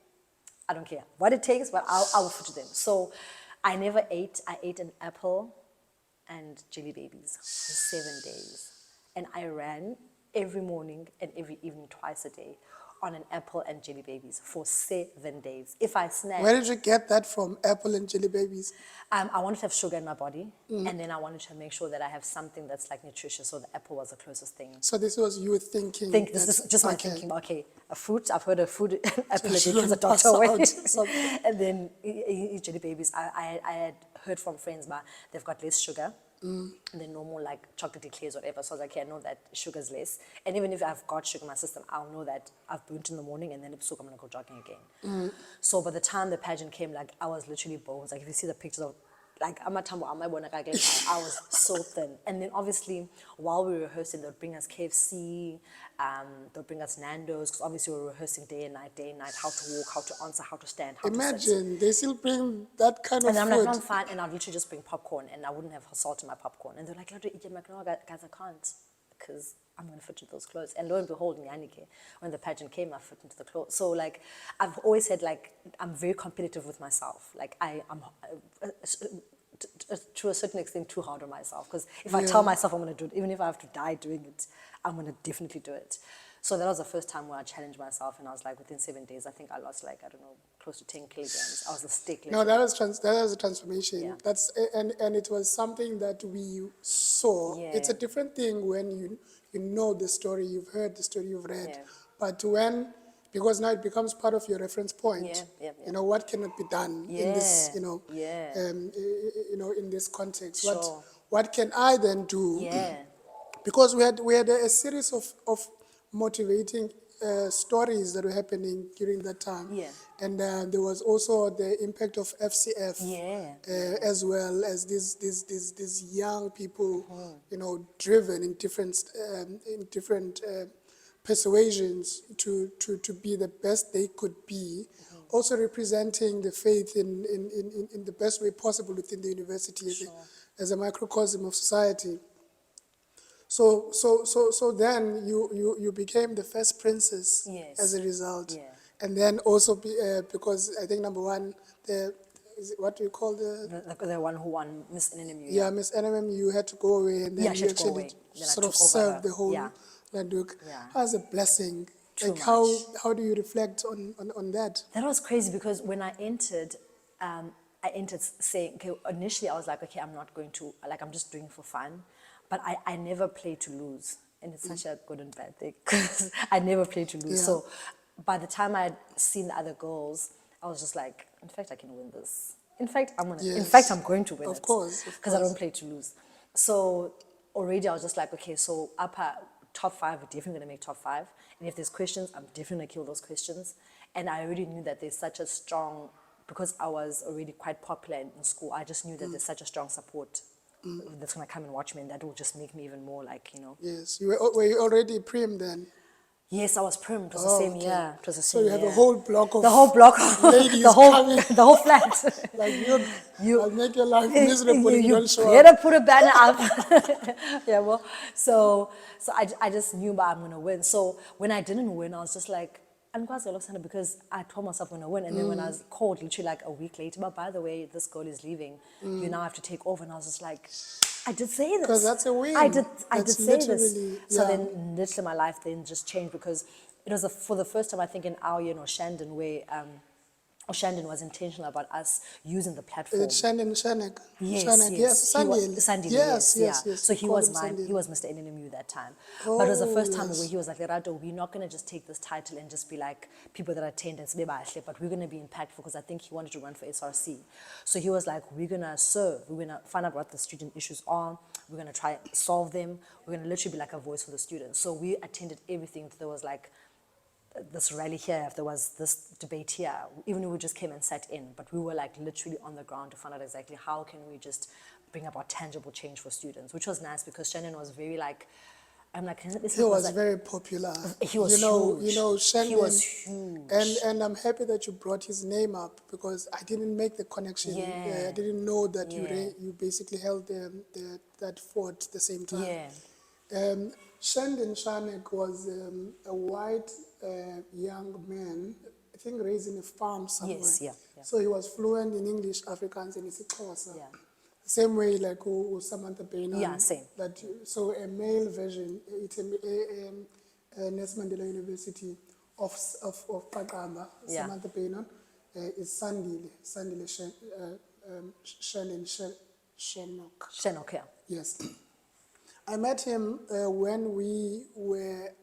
Speaker 2: I don't care what it takes, but I will fit into them. So I never ate. I ate an apple and jelly babies for 7 days. And I ran every morning and every evening, twice a day, on an apple and jelly babies for 7 days. If I snacked...
Speaker 1: Where did you get that from, apple and jelly babies?
Speaker 2: I wanted to have sugar in my body, and then I wanted to make sure that I have something that's like nutritious, so the apple was the closest thing.
Speaker 1: So this was you thinking...
Speaker 2: This is just my thinking, okay, a fruit, I've heard a food, apple a day
Speaker 1: shouldn't
Speaker 2: because a doctor
Speaker 1: pass
Speaker 2: away.
Speaker 1: out.
Speaker 2: So, and then jelly babies, I had heard from friends, but they've got less sugar. And then normal like chocolate eclairs, whatever. So I was like, okay, I know that sugar's less. And even if I've got sugar in my system, I'll know that I've burnt in the morning, and then I'm going to go jogging again. So by the time the pageant came, like I was literally bones. Like if you see the pictures of, like I was so thin. And then obviously while we were rehearsing, they'd bring us KFC, they'd bring us Nando's, because obviously we were rehearsing day and night, how to walk, how to answer, how to stand, how to sit.
Speaker 1: Imagine, they still bring that kind of
Speaker 2: And I'm
Speaker 1: food.
Speaker 2: like, I'm fine, and I'd literally just bring popcorn, and I wouldn't have salt in my popcorn. And they're like, Lerato, eat it. I'm like, no, guys, I can't, because I'm going to fit into those clothes. And lo and behold, when the pageant came, I fit into the clothes. So like, I've always said, like, I'm very competitive with myself. Like, I'm to a certain extent too hard on myself, because if I tell myself I'm going to do it, even if I have to die doing it, I'm going to definitely do it. So that was the first time where I challenged myself, and I was like, within 7 days, I think I lost like, I don't know, close to 10 kilograms. I was a stick.
Speaker 1: No, that was a transformation.
Speaker 2: Yeah.
Speaker 1: That's and it was something that we saw.
Speaker 2: Yeah.
Speaker 1: It's a different thing when you know the story, you've heard the story, you've read.
Speaker 2: Yeah.
Speaker 1: But because now it becomes part of your reference point.
Speaker 2: Yeah.
Speaker 1: You know, what cannot be done in this,
Speaker 2: Yeah.
Speaker 1: in this context.
Speaker 2: Sure.
Speaker 1: What can I then do?
Speaker 2: Yeah.
Speaker 1: Because we had a series of motivating stories that were happening during that time.
Speaker 2: Yeah.
Speaker 1: And there was also the impact of FCF as well as these young people, driven in different persuasions to be the best they could be, also representing the faith in the best way possible within the university as a microcosm of society. So then you became the first princess as a result.
Speaker 2: Yeah.
Speaker 1: And then also because I think number one, what do you call
Speaker 2: the one who won Miss NMU.
Speaker 1: Yeah, Miss NMU, you had to go away, and then you actually sort of served the whole Landuk. That was a blessing.
Speaker 2: Too
Speaker 1: like
Speaker 2: much.
Speaker 1: how do you reflect on that?
Speaker 2: That was crazy, because when I entered saying, okay, initially I was like, okay, I'm not going to, like, I'm just doing it for fun. But I never played to lose. And it's such a good and bad thing, because I never played to lose.
Speaker 1: Yeah.
Speaker 2: So by the time I had seen the other girls, I was just like, in fact, I can win this. In fact, I'm going to win it.
Speaker 1: Of course.
Speaker 2: Because I don't play to lose. So already I was just like, okay, so top 5, we're definitely going to make top 5. And if there's questions, I'm definitely going to kill those questions. And I already knew that there's such a strong, because I was already quite popular in school, I just knew that there's such a strong support that's going to come and watch me, and that will just make me even more like,
Speaker 1: Yes. Were you already prim then?
Speaker 2: Yes, I was prim. It was the same year. It was the same
Speaker 1: So you have a whole block of ladies coming.
Speaker 2: The whole flat.
Speaker 1: Like I'll make your life miserable if you don't show
Speaker 2: better
Speaker 1: up.
Speaker 2: put a banner up. Yeah, well, so I just knew I'm going to win. So when I didn't win, I was just like, I'm quite excited, because I told myself I'm going to win. And then when I was called literally like a week later, but by the way, this girl is leaving. You now have to take over. And I was just like, I did say this.
Speaker 1: Because that's a win.
Speaker 2: I did say this.
Speaker 1: Yeah.
Speaker 2: So then literally my life then just changed, because it was for the first time, I think, in our year, Shandon, where Shandon was intentional about us using the platform.
Speaker 1: Shannon Shanek.
Speaker 2: Yes,
Speaker 1: Shanek,
Speaker 2: yes.
Speaker 1: Sandile.
Speaker 2: Sandile,
Speaker 1: Yes,
Speaker 2: yes.
Speaker 1: yes.
Speaker 2: So
Speaker 1: We
Speaker 2: he
Speaker 1: call
Speaker 2: was
Speaker 1: him
Speaker 2: mine.
Speaker 1: Sandile.
Speaker 2: He was Mr. NNMU that time. But it was the first time
Speaker 1: yes.
Speaker 2: where he was like, Lerato, we're not going to just take this title and just be like people that attend and say, but we're going to be impactful, because I think he wanted to run for SRC. So he was like, we're going to serve. We're going to find out what the student issues are. We're going to try and solve them. We're going to literally be like a voice for the students. So we attended everything. There was like this rally here, if there was this debate here, even we just came and sat in, but we were like literally on the ground to find out exactly how can we just bring about tangible change for students, which was nice because Shannon was very like, I'm like,
Speaker 1: He was very popular.
Speaker 2: He was huge.
Speaker 1: Shannon,
Speaker 2: He was huge.
Speaker 1: And I'm happy that you brought his name up, because I didn't make the connection.
Speaker 2: Yeah.
Speaker 1: I didn't know that
Speaker 2: Yeah.
Speaker 1: you basically held that fort at the same time.
Speaker 2: Yeah.
Speaker 1: Shandon Shanek was a white young man, I think raised in a farm somewhere.
Speaker 2: Yes, yeah.
Speaker 1: So he was fluent in English, Afrikaans, and isiXhosa.
Speaker 2: Yeah.
Speaker 1: Same way like Samantha Payne.
Speaker 2: Yeah, same.
Speaker 1: So a male version, it's Nelson Mandela University of Paqamba,
Speaker 2: Yeah.
Speaker 1: Samantha Payne, is Sandile Shanok.
Speaker 2: Shanok, yeah.
Speaker 1: Yes. I met him when we were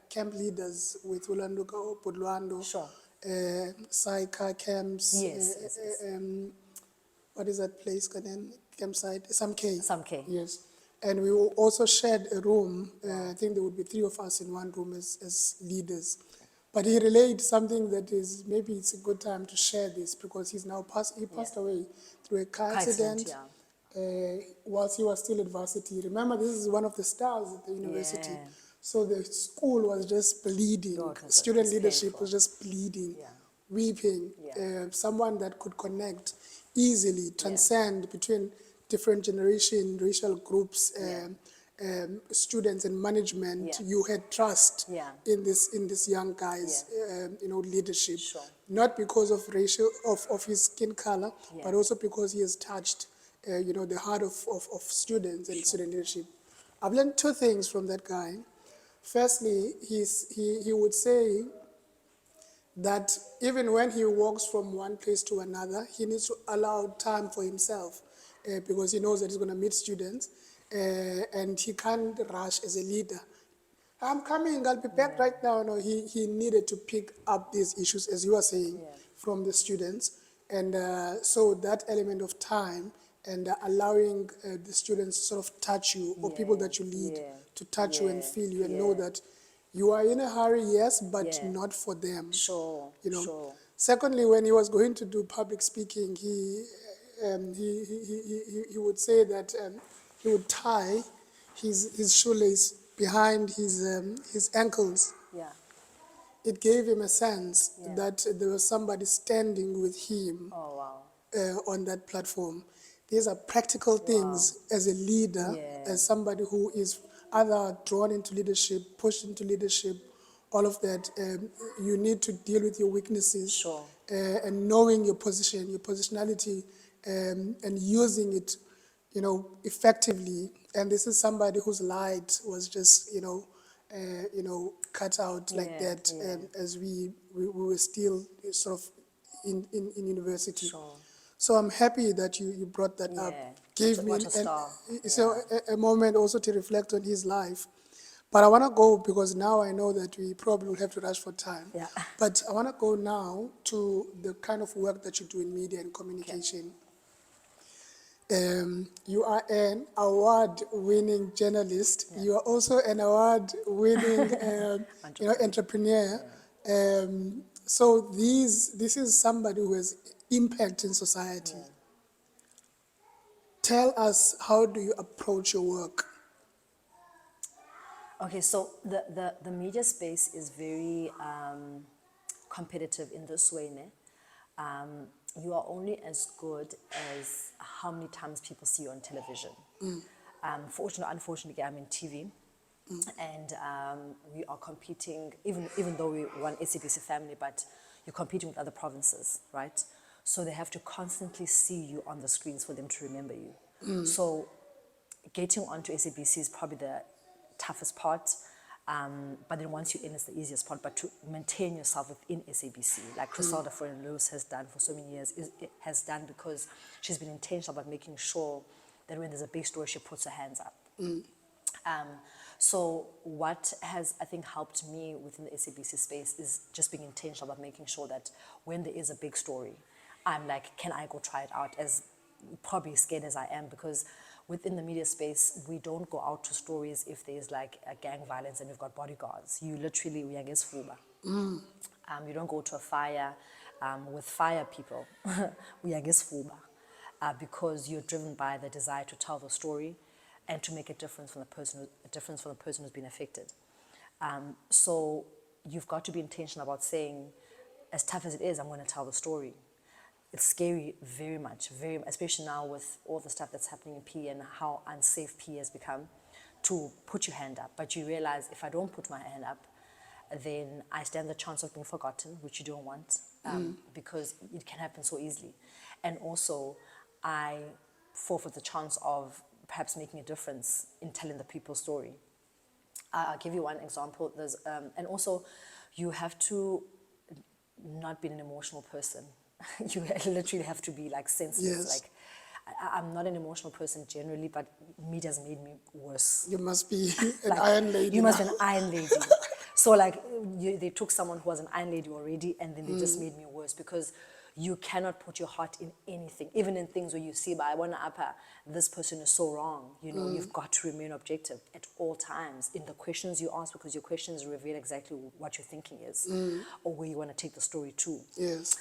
Speaker 1: camp leaders with Ulanduka Podluando.
Speaker 2: Sure.
Speaker 1: Saika camps.
Speaker 2: Yes.
Speaker 1: What is that place called? Campsite? Some K. Yes. And we also shared a room. I think there would be 3 of us in one room as leaders. But he relayed something that is, maybe it's a good time to share this, because he passed away through a car accident. Whilst he was still at varsity. Remember, this is one of the stars at the university.
Speaker 2: Yeah.
Speaker 1: So the school was just bleeding. Student leadership was just bleeding, weeping. Someone that could connect easily, transcend between different generation, racial groups, students and management. You had trust in this young guy's leadership.
Speaker 2: Sure.
Speaker 1: Not because of of his skin color, but also because he has touched the heart of students and student leadership. I've learned 2 things from that guy. Firstly, he would say that even when he walks from one place to another, he needs to allow time for himself, because he knows that he's going to meet students, and he can't rush as a leader. I'm coming, I'll be back right now. No, he needed to pick up these issues, as you were saying, from the students. And so that element of time and allowing the students to sort of touch you, or people that you lead to touch you and feel you and know that you are in a hurry, yes, but not for them.
Speaker 2: Sure.
Speaker 1: Secondly, when he was going to do public speaking, he would say that he would tie his shoelace behind his ankles.
Speaker 2: Yeah.
Speaker 1: It gave him a sense that there was somebody standing with him on that platform. These are practical things as a leader, as somebody who is either drawn into leadership, pushed into leadership, all of that. You need to deal with your weaknesses, and knowing your position, your positionality, and using it, effectively. And this is somebody whose light was just, cut out like that, as we were still sort of in university. So I'm happy that you brought that up. Gave me a moment also to reflect on his life. But I want to go, because now I know that we probably will have to rush for time. But I want to go now to the kind of work that you do in media and communication. You are an award-winning journalist. You are also an award-winning, entrepreneur. So this is somebody who has impact in society. Tell us, how do you approach your work?
Speaker 2: Okay, so the media space is very competitive in this way, ne? You are only as good as how many times people see you on television. Fortunately or unfortunately, I'm in TV, and we are competing, even though we're one SABC family, but you're competing with other provinces, right? So they have to constantly see you on the screens for them to remember you. So getting onto SABC is probably the toughest part. But then once you're in, it's the easiest part. But to maintain yourself within SABC, like Griselda Lewis has done for so many years, has done because she's been intentional about making sure that when there's a big story, she puts her hands up. So what has, I think, helped me within the SABC space is just being intentional about making sure that when there is a big story, I'm like, can I go try it out? As probably scared as I am, because within the media space, we don't go out to stories if there's like a gang violence and we've got bodyguards. You literally, we are against FUBA. You don't go to a fire with fire people. We are against FUBA because you're driven by the desire to tell the story and to make a difference for the person, who's been affected. So you've got to be intentional about saying, as tough as it is, I'm going to tell the story. It's scary very much, especially now with all the stuff that's happening in PE and how unsafe PE has become, to put your hand up. But you realize if I don't put my hand up, then I stand the chance of being forgotten, which you don't want, because it can happen so easily. And also, I forfeit the chance of perhaps making a difference in telling the people's story. I'll give you one example. There's, and also, you have to not be an emotional person. You literally have to be like sensitive.
Speaker 1: Yes.
Speaker 2: Like, I'm not an emotional person generally, but media's made me worse.
Speaker 1: You must be an
Speaker 2: Like,
Speaker 1: iron lady.
Speaker 2: You must be
Speaker 1: now.
Speaker 2: an iron lady. So like, they took someone who was an iron lady already, and then they just made me worse, because you cannot put your heart in anything, even in things where you see, but I want to upper, this person is so wrong. You know, you've got to remain objective at all times in the questions you ask, because your questions reveal exactly what your thinking is or where you want to take the story to.
Speaker 1: Yes.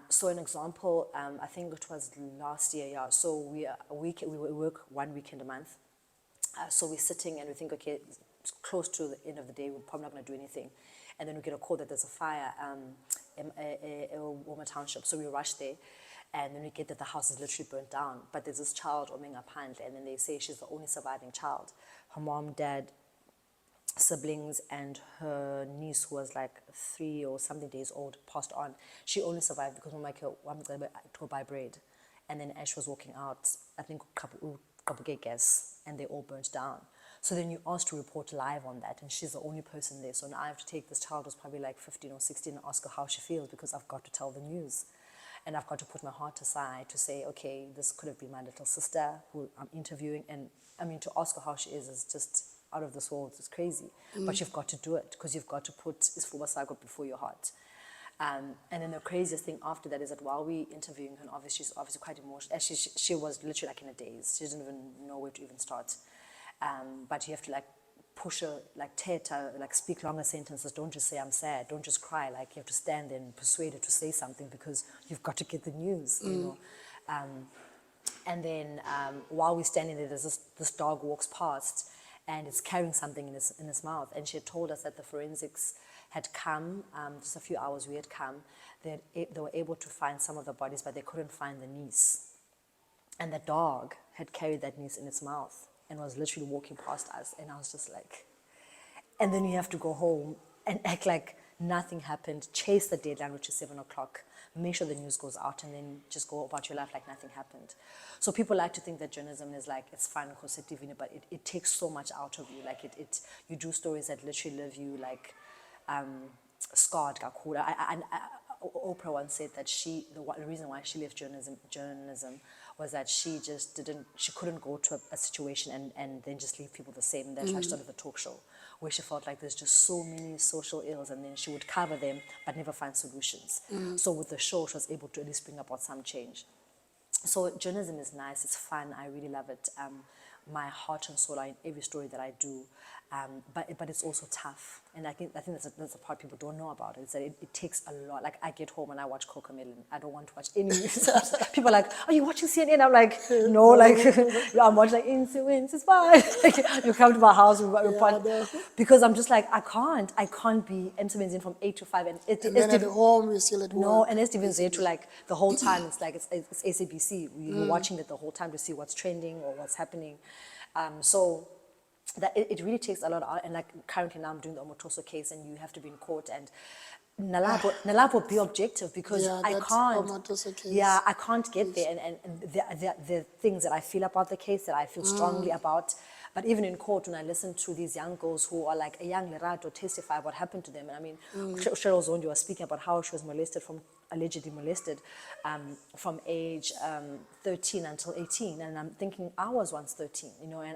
Speaker 2: So an example, I think it was last year, yeah. So we work one weekend a month. So we're sitting and we think, okay, it's close to the end of the day, we're probably not going to do anything. And then we get a call that there's a fire in Woma Township. So we rush there, and then we get that the house is literally burnt down. But there's this child, Omenga Pand, and then they say she's the only surviving child. Her mom, dad, siblings, and her niece, who was like 3 or something days old, passed on. She only survived because Mama to buy bread. And then as she was walking out, I think gas, and they all burnt down. So then you asked to report live on that, and she's the only person there. So now I have to take this child, who's probably like 15 or 16, and ask her how she feels, because I've got to tell the news. And I've got to put my heart aside to say, okay, this could have been my little sister who I'm interviewing. And I mean, to ask her how she is just out of this world. It's crazy. But you've got to do it, because you've got to put Isfuba Sago before your heart. And then the craziest thing after that is that while we interviewing her, and she's obviously quite emotional. She was literally like in a daze. She didn't even know where to even start. But you have to like push her, like tear her, like speak longer sentences. Don't just say I'm sad. Don't just cry. Like you have to stand there and persuade her to say something, because you've got to get the news, you know. And then while we're standing there, there's this dog walks past, and it's carrying something in its mouth. And she had told us that the forensics had come, just a few hours we had come. They were able to find some of the bodies, but they couldn't find the niece. And the dog had carried that niece in its mouth and was literally walking past us. And I was just like, and then you have to go home and act like nothing happened, chase the deadline, which is 7 o'clock, make sure the news goes out, and then just go about your life like nothing happened. So people like to think that journalism is like, it's fun, but it takes so much out of you. Like you do stories that literally leave you like scarred. Oprah once said that the reason why she left journalism was that she couldn't go to a situation and then just leave people the same. And that's why she started the talk show, where she felt like there's just so many social ills, and then she would cover them but never find solutions. So with the show, she was able to at least bring about some change. So journalism is nice, it's fun, I really love it. My heart and soul are in every story that I do, but it's also tough. And I think that's the part people don't know about it, is that it takes a lot. Like I get home and I watch Cocomelon. I don't want to watch any news. People are like, are you watching CNN? I'm like, no, like I'm watching like Influence, it's fine. Like, you come to my house, because I'm just like, I can't be in from 8 to 5, and
Speaker 1: then at home you're still at work.
Speaker 2: No, and it's even there to like the whole time. It's like it's SABC. You're watching it the whole time to see what's trending or what's happening. So that it really takes a lot out. And like currently now I'm doing the Omotoso case, and you have to be in court, and Nalapo be objective, because I can't.
Speaker 1: Omotoso case.
Speaker 2: Yeah, I can't get there, and the things that I feel about the case, that I feel strongly about, But even in court, when I listen to these young girls who are like a young Lerato testify what happened to them, and I mean, Cheryl Zondi was speaking about how she was allegedly molested from age 13 until 18, and I'm thinking I was once 13, you know, and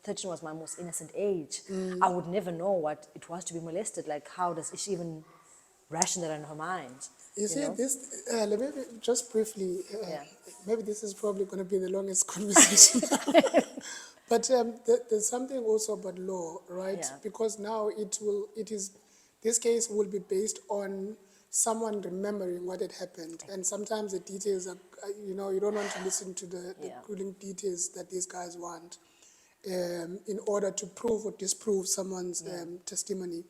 Speaker 2: 13 was my most innocent age. I would never know what it was to be molested. Like, how does she even ration that in her mind?
Speaker 1: You see,
Speaker 2: know?
Speaker 1: this, let me just briefly,
Speaker 2: Yeah.
Speaker 1: maybe this is probably going to be the longest conversation. But there's something also about law, right?
Speaker 2: Yeah.
Speaker 1: Because now this case will be based on someone remembering what had happened. And sometimes the details are, you know, you don't want to listen to the grueling details that these guys want in order to prove or disprove someone's testimony.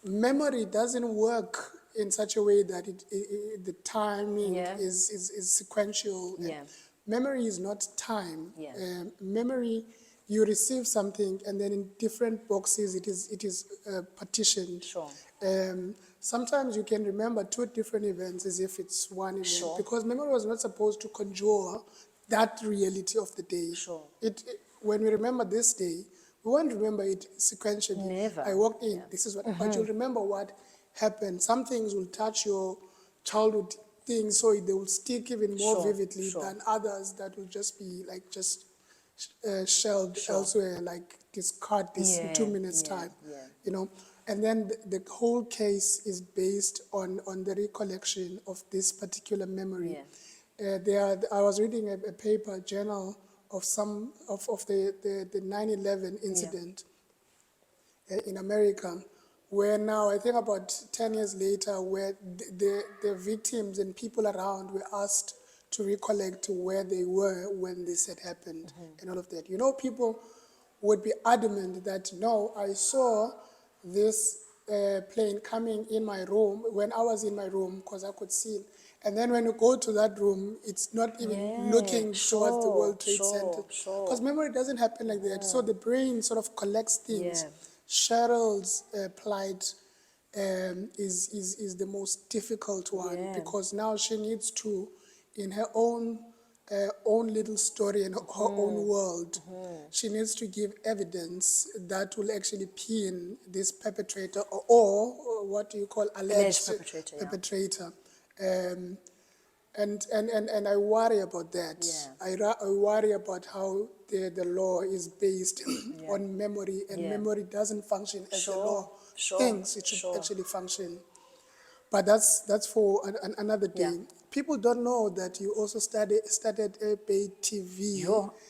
Speaker 1: Memory doesn't work in such a way that the timing is sequential.
Speaker 2: Yeah.
Speaker 1: Memory is not time.
Speaker 2: Yeah.
Speaker 1: Memory, you receive something, and then in different boxes it is partitioned.
Speaker 2: Sure.
Speaker 1: Sometimes you can remember two different events as if it's one event,
Speaker 2: Sure.
Speaker 1: because memory was not supposed to conjure that reality of the day.
Speaker 2: Sure.
Speaker 1: When we remember this day, we won't remember it sequentially.
Speaker 2: Never.
Speaker 1: I walked in, this is what, but you'll remember what happened. Some things will touch your childhood things, so they will stick even more vividly than others that will just be like shelved elsewhere, like discard this in 2 minutes time, you know. And then the whole case is based on the recollection of this particular memory. I was reading a paper, a journal of the 9/11 incident in America, where now I think about 10 years later, where the victims and people around were asked to recollect where they were when this had happened and all of that. You know, people would be adamant that, no, I saw this plane coming in my room when I was in my room because I could see it. And then when you go to that room, it's not even looking towards the World Trade Center. Because memory doesn't happen like that. So the brain sort of collects things. Cheryl's plight is the most difficult one because now she needs to, in her own little story and her own world, she needs to give evidence that will actually pin this perpetrator or what do you call alleged perpetrator. And I worry about that. I worry about how the law is based on memory, and memory doesn't function as the law thinks it should actually function. But that's for another day. People don't know that you also started paid TV.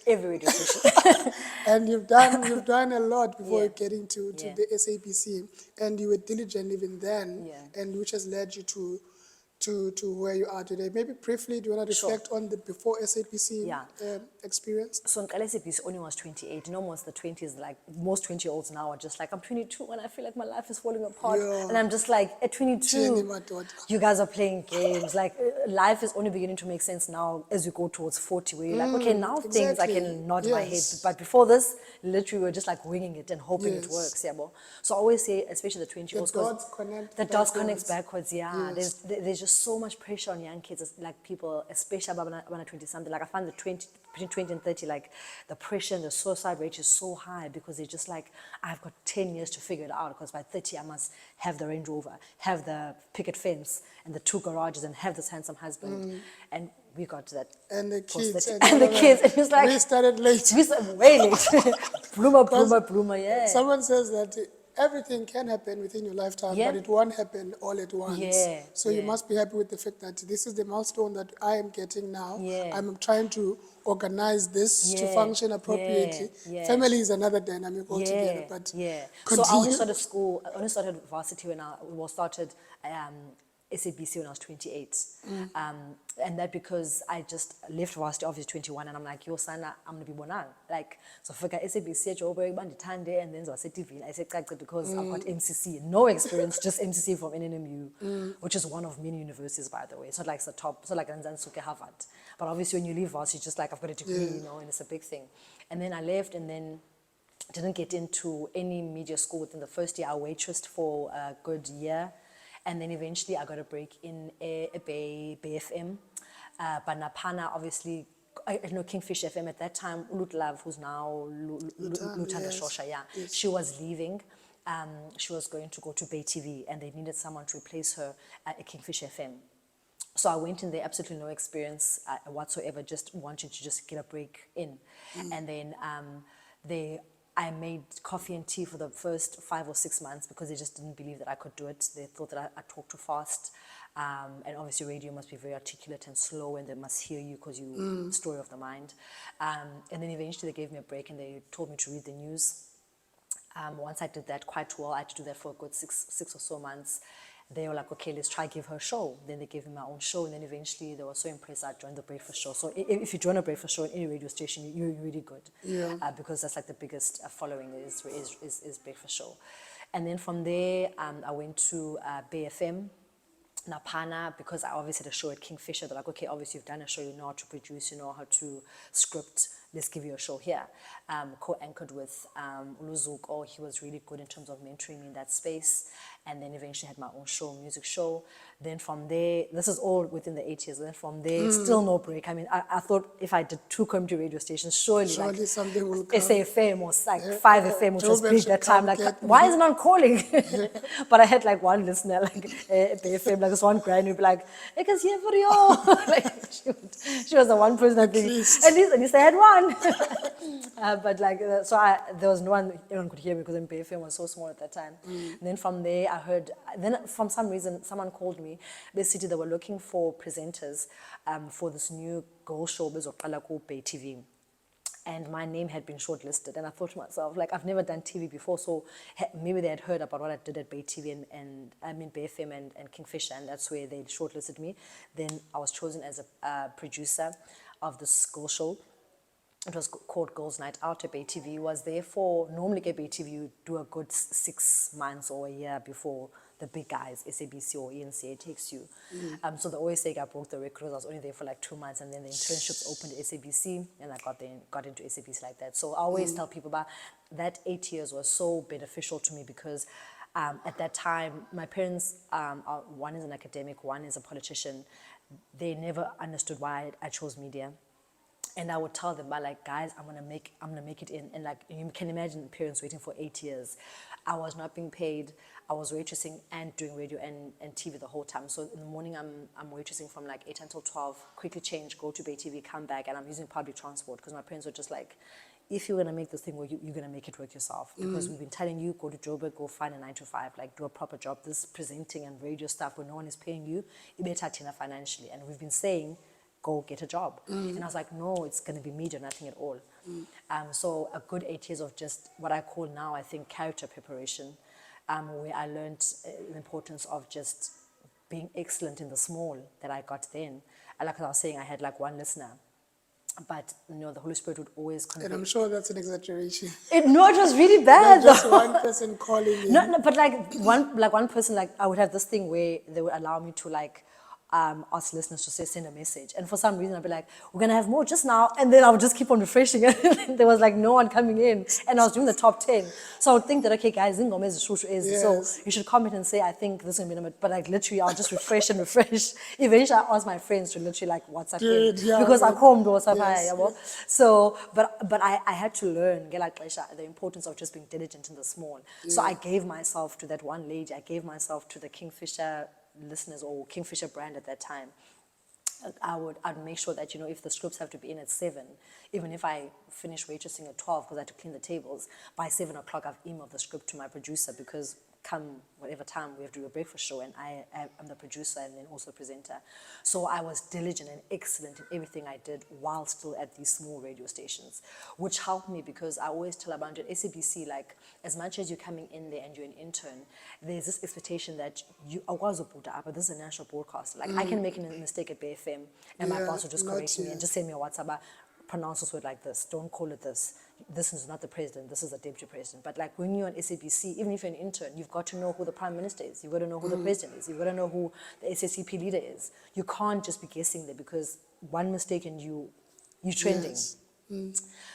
Speaker 2: Every radio station.
Speaker 1: And you've done a lot before getting to the SABC, and you were diligent even then, and which has led you to where you are today. Maybe briefly, do you want to reflect on the before SABC experience?
Speaker 2: So in SABC only was 28. You know, most the 20s, like most 20-year-olds now are just like, I'm 22 and I feel like my life is falling apart. And I'm just like, at 22, you guys are playing games. Like, life is only beginning to make sense now as you go towards 40, where you're like, okay, now things I can nod my head. But before this, literally, we were just like winging it and hoping it works. So I always say, especially the 20-years, the dots connect backwards. There's just so much pressure on young kids, like people, especially when I'm 20-something. Like I find between 20 and 30, like the pressure and the suicide rate is so high because they're just like, I've got 10 years to figure it out because by 30 I must have the Range Rover, have the picket fence and the 2 garages and have this handsome husband. And we got to that.
Speaker 1: And the kids.
Speaker 2: And the kids. And it's like,
Speaker 1: we started late.
Speaker 2: We started way late. bloomer.
Speaker 1: Someone says that everything can happen within your lifetime, but it won't happen all at once. So you must be happy with the fact that this is the milestone that I am getting now. I'm trying to organize this to function appropriately. Family is another dynamic altogether. But
Speaker 2: so I only started school, I only started varsity when I started SABC when I was 28. And that because I just left varsity obviously 21 and I'm like, yo sana, I'm going to be bonang. Like, so for SABC, and then I said TV, I said because I've got MCC, no experience, just MCC from NNMU, which is one of many universities, by the way. It's not like it's the top, it's not like Nzansuke Harvard. But obviously when you leave varsity, just like I've got a degree, you know, and it's a big thing. And then I left and then didn't get into any media school within the first year. I waitressed for a good year. And then eventually I got a break in a BFM. But Napana obviously Kingfish FM at that time, Lutlav, who's now Lutanda
Speaker 1: yes.
Speaker 2: Shosha,
Speaker 1: Yes.
Speaker 2: she was leaving. She was going to go to Bay TV, and they needed someone to replace her at Kingfish FM. So I went in there, absolutely no experience whatsoever, just wanting to just get a break in. And then I made coffee and tea for the first 5 or 6 months because they just didn't believe that I could do it. They thought that I talked too fast. And obviously radio must be very articulate and slow, and they must hear you because you story of the mind. And then eventually they gave me a break and they told me to read the news. Once I did that quite well, I had to do that for a good six or so months. They were like, okay, let's try give her a show. Then they gave me my own show, and then eventually they were so impressed I joined the breakfast show. So if you join a breakfast show in any radio station, you're really good.
Speaker 1: Yeah.
Speaker 2: Because that's like the biggest following is breakfast show. And then from there, I went to BFM. Napana, because I obviously had a show at Kingfisher. They're like, okay, obviously you've done a show, you know how to produce, you know how to script, let's give you a show here. Co-anchored with Uluzuko. He was really good in terms of mentoring me in that space. And then eventually had my own show, music show. Then from there, this is all within the 8 years. Then from there, still no break. I mean, I thought if I did 2 community radio stations, surely like
Speaker 1: something will come.
Speaker 2: SAFM or like 5FM, which was big that time. Like,
Speaker 1: get
Speaker 2: why isn't on calling? But I had like one listener, like BFM, like this one granny would be like, I can see for you. Like she was the one person that at least I had one. But like, there was no one, anyone could hear me because BFM was so small at that time. And then from there, I heard, then from some reason, someone called me. Basically, they were looking for presenters for this new girl show, Bay TV. And my name had been shortlisted. And I thought to myself, like, I've never done TV before, so maybe they had heard about what I did at Bay TV and I mean, BFM and Kingfisher, and that's where they shortlisted me. Then I was chosen as a producer of this girl show. It was called Girls Night Out at Bay TV. Was there for, normally at Bay TV, you do a good 6 months or a year before the big guys, SABC or ENCA takes you. So they always say I broke the record. I was only there for like 2 months, and then the internships opened at SABC, and I got into SABC like that. So I always tell people about that 8 years was so beneficial to me because at that time, my parents, one is an academic, one is a politician. They never understood why I chose media. And I would tell them, but like, guys, I'm gonna make it in. And like, you can imagine parents waiting for 8 years. I was not being paid. I was waitressing and doing radio and TV the whole time. So in the morning, I'm waitressing from like 8 until 12, quickly change, go to Bay TV, come back, and I'm using public transport because my parents were just like, if you're gonna make this thing work, you're gonna make it work yourself. Because we've been telling you, go to Joburg, go find a 9 to 5, like do a proper job. This presenting and radio stuff where no one is paying you, it better tina financially. And we've been saying, go get a job. And I was like, no, it's going to be media, nothing at all. So a good 8 years of just what I call now, I think, character preparation, where I learned the importance of just being excellent in the small that I got then. Like I was saying, I had like one listener, but the Holy Spirit would always convict.
Speaker 1: And I'm sure that's an exaggeration.
Speaker 2: No, it was really bad.
Speaker 1: Not just one person calling in.
Speaker 2: No, but like one person, like I would have this thing where they would allow me to like ask listeners to say send a message, and for some reason I'd be like, we're gonna have more just now, and then I would just keep on refreshing and there was like no one coming in, and I was doing the top 10, so I would think that, okay guys, so you should comment and say I think this is gonna be number, but like literally I'll just refresh and refresh. Eventually I asked my friends to literally like WhatsApp in, because I called WhatsApp. So but I had to learn the importance of just being diligent in the small. So I gave myself to that one lady, I gave myself to the Kingfisher listeners or Kingfisher brand at that time. I'd make sure that, if the scripts have to be in at 7, even if I finish waitressing at 12 because I had to clean the tables, by 7 o'clock I've emailed the script to my producer, because come whatever time we have to do a breakfast show, and I'm the producer and then also presenter. So I was diligent and excellent in everything I did while still at these small radio stations, which helped me because I always tell about it, SABC, like as much as you're coming in there and you're an intern, there's this expectation that but this is a national broadcaster. Like I can make a mistake at BFM and my boss will just correct me and just send me a WhatsApp, pronounce this word like this, don't call it this. This is not the president, this is the deputy president. But like when you're on SABC, even if you're an intern, you've got to know who the prime minister is. You've got to know who the president is. You've got to know who the SSCP leader is. You can't just be guessing there, because one mistake and you're trending.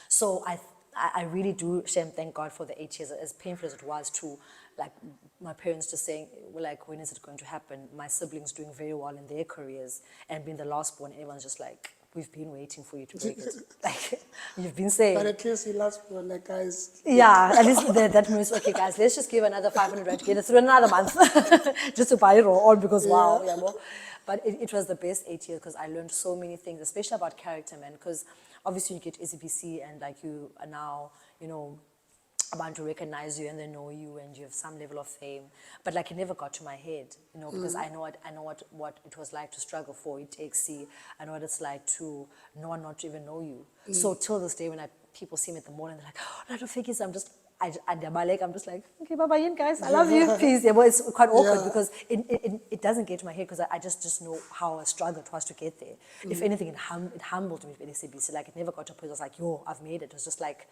Speaker 2: So I really do thank God for the 8 years, as painful as it was to like my parents just saying, well, like, when is it going to happen? My siblings doing very well in their careers and being the last born, everyone's just like we've been waiting for you to break it. Like, you've been saying.
Speaker 1: But at least he loves people like guys.
Speaker 2: Yeah, at least that means, okay, guys, let's just give another 500 rand to get us through another month. Just to buy it all because, wow, yeah, more. But it was the best 8 years because I learned so many things, especially about character, man. Because obviously you get SABC and like you are now, you know, about to recognize you and they know you and you have some level of fame, but like it never got to my head, you know, because I know what it was like to struggle for it, XC. I know what it's like to no one not to even know you. So till this day, when people see me in the morning, they're like, "Oh, Lerato Fekisi," I'm just like, "Okay, bye-bye, guys, I love you, peace." Yeah, but it's quite awkward because it doesn't get to my head because I just know how I struggled was to get there. If anything, it humbled me with SABC. Like it never got to a point. I was like, "Yo, I've made it." It was just like,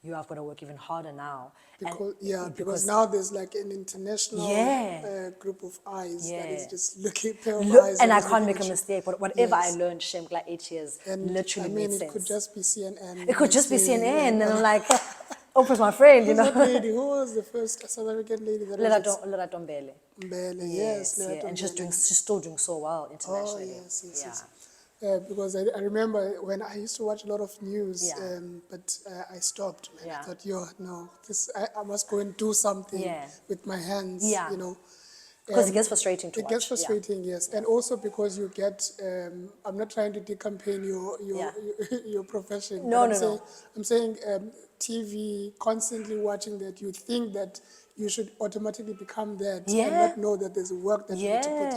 Speaker 2: I've got to work even harder now.
Speaker 1: Because now there's like an international group of eyes that is just looking pair of eyes.
Speaker 2: And I can't make a mistake. Whatever I learned, Shem, like 8 years,
Speaker 1: and
Speaker 2: literally made sense.
Speaker 1: It could just be CNN.
Speaker 2: It could just be CNN. And I'm like, Oprah's my friend, you know.
Speaker 1: That lady, who was the first South African lady that
Speaker 2: Lerato Mbele.
Speaker 1: Yes, Lerato
Speaker 2: and she's still doing so well internationally.
Speaker 1: Oh, yes. Because I remember when I used to watch a lot of news, but I stopped. Man. I thought, I must go and do something with my hands, you know.
Speaker 2: Because it gets frustrating to watch.
Speaker 1: It gets frustrating, yes. And also because you get, I'm not trying to decampaign your profession.
Speaker 2: No.
Speaker 1: I'm saying TV, constantly watching that, you think that you should automatically become that and not know that there's work that you need to put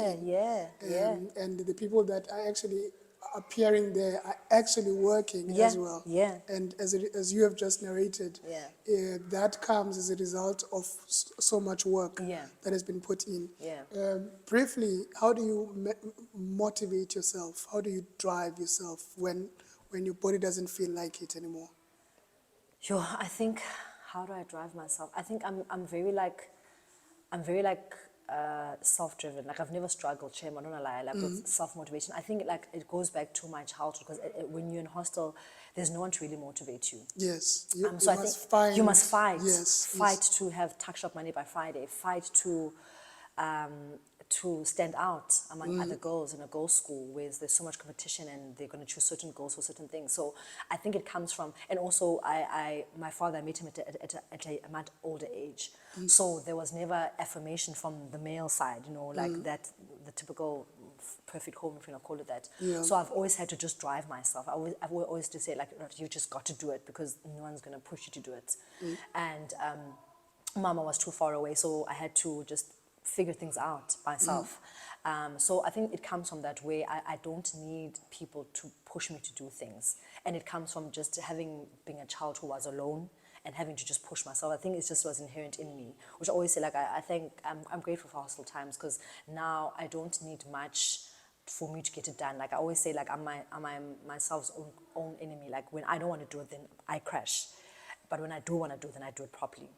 Speaker 1: in. And the people that are actually appearing there are actually working as well. And as you have just narrated, that comes as a result of so much work that has been put in. Briefly, how do you motivate yourself? How do you drive yourself when your body doesn't feel like it anymore?
Speaker 2: Sure, I think, how do I drive myself? I think I'm very self-driven. Like I've never struggled, Shem, I'm not gonna lie, like with self-motivation. I think like it goes back to my childhood because when you're in hostel, there's no one to really motivate you.
Speaker 1: Yes,
Speaker 2: you must fight. Fight to have tuck-shop money by Friday. Fight to stand out among other girls in a girls' school where there's so much competition and they're going to choose certain girls for certain things. So I think it comes from, and also my father, I met him at a much older age. So there was never affirmation from the male side, you know, like that, the typical perfect home, if you want to call it that. So I've always had to just drive myself. I've always to say, like, you just got to do it because no one's going to push you to do it. And Mama was too far away, so I had to just figure things out myself. So I think it comes from that way. I don't need people to push me to do things. And it comes from just being a child who was alone and having to just push myself. I think it just was inherent in me, which I always say, like, I think I'm grateful for hostel times because now I don't need much for me to get it done. Like I always say, like, I'm myself's own enemy. Like when I don't want to do it, then I crash. But when I do want to do it, then I do it properly.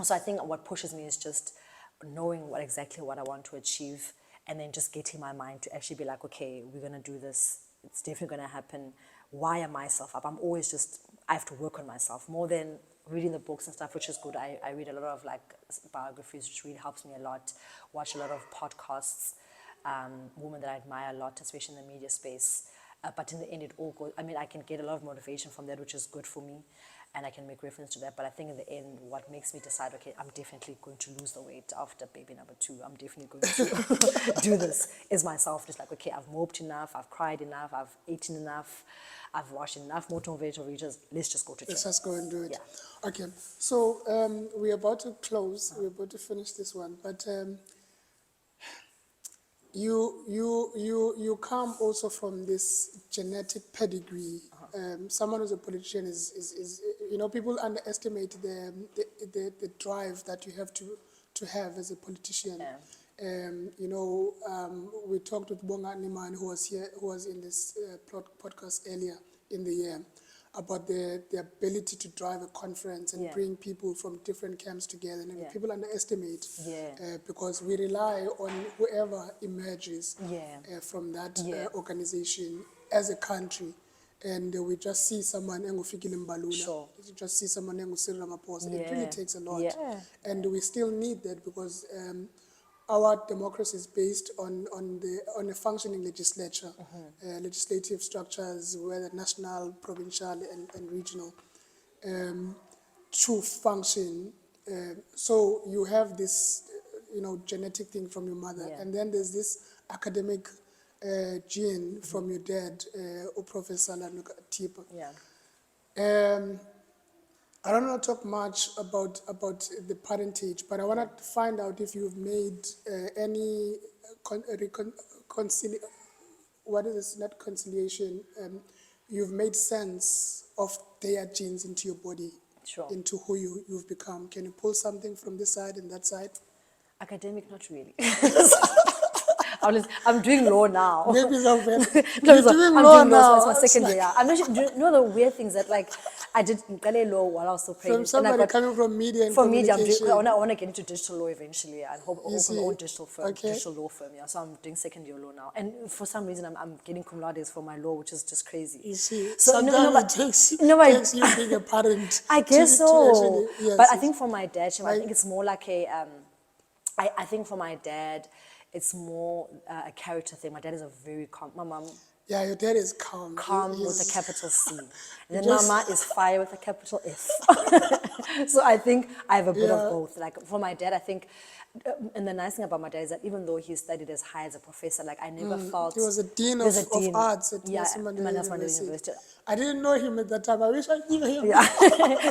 Speaker 2: So I think what pushes me is just knowing exactly what I want to achieve and then just getting my mind to actually be like, okay, we're going to do this. It's definitely going to happen. Wire myself up. I have to work on myself more than reading the books and stuff, which is good. I read a lot of like biographies, which really helps me a lot. Watch a lot of podcasts, women that I admire a lot, especially in the media space. But in the end, it all goes, I mean, I can get a lot of motivation from that, which is good for me. And I can make reference to that. But I think in the end, what makes me decide, okay, I'm definitely going to lose the weight after baby number 2. I'm definitely going to do this, is myself. Just like, okay, I've moped enough, I've cried enough, I've eaten enough, I've watched enough motivational videos. Let's just go to gym.
Speaker 1: Let's just go and do it.
Speaker 2: Yeah.
Speaker 1: Okay, so we're about to close. We're about to finish this one. But you come also from this genetic pedigree. Someone who's a politician is you know, people underestimate the drive that you have to have as a politician. You know, we talked with Bonga Niman, who was in this podcast earlier in the year, about the ability to drive a conference and bring people from different camps together. And people underestimate because we rely on whoever emerges from that organization as a country. And we just see someone engufikile Mbalula. We just see someone engu Cyril Ramaphosa. It really takes a lot. And we still need that because our democracy is based on a functioning legislature, legislative structures, whether national, provincial, and regional, to function. So you have this, genetic thing from your mother, and then there's this academic gene from your dad, Professor Lanuka Tipa. I don't want to talk much about the parentage, but I want to find out if you've made any what is this? Not conciliation. You've made sense of their genes into your body, into who you've become. Can you pull something from this side and that side?
Speaker 2: Academic, not really. I'm doing law now.
Speaker 1: Maybe something.
Speaker 2: No,
Speaker 1: You're doing
Speaker 2: I'm
Speaker 1: law
Speaker 2: doing
Speaker 1: now.
Speaker 2: It's my second year. I'm actually, do you know the weird things that like I did law while I was still pregnant.
Speaker 1: From somebody coming from media and communication.
Speaker 2: I want to get into digital law eventually and open my own digital firm, digital law firm. Yeah, so I'm doing second year law now, and for some reason I'm getting cum laudes for my law, which is just crazy.
Speaker 1: You see,
Speaker 2: so
Speaker 1: sometimes it takes you being a parent.
Speaker 2: I guess so.
Speaker 1: To actually,
Speaker 2: but I think for my dad, I think it's more like a. I think for my dad, it's more a character thing. My dad is a very calm. My mom.
Speaker 1: Yeah, your dad is calm.
Speaker 2: Calm with a capital C. And then Mama is fire with a capital F. So I think I have a bit of both. Like for my dad, I think, and the nice thing about my dad is that even though he studied as high as a professor, like I never felt...
Speaker 1: He was a dean of arts at Nelson Mandela University. I didn't know him at that time. I wish I knew him.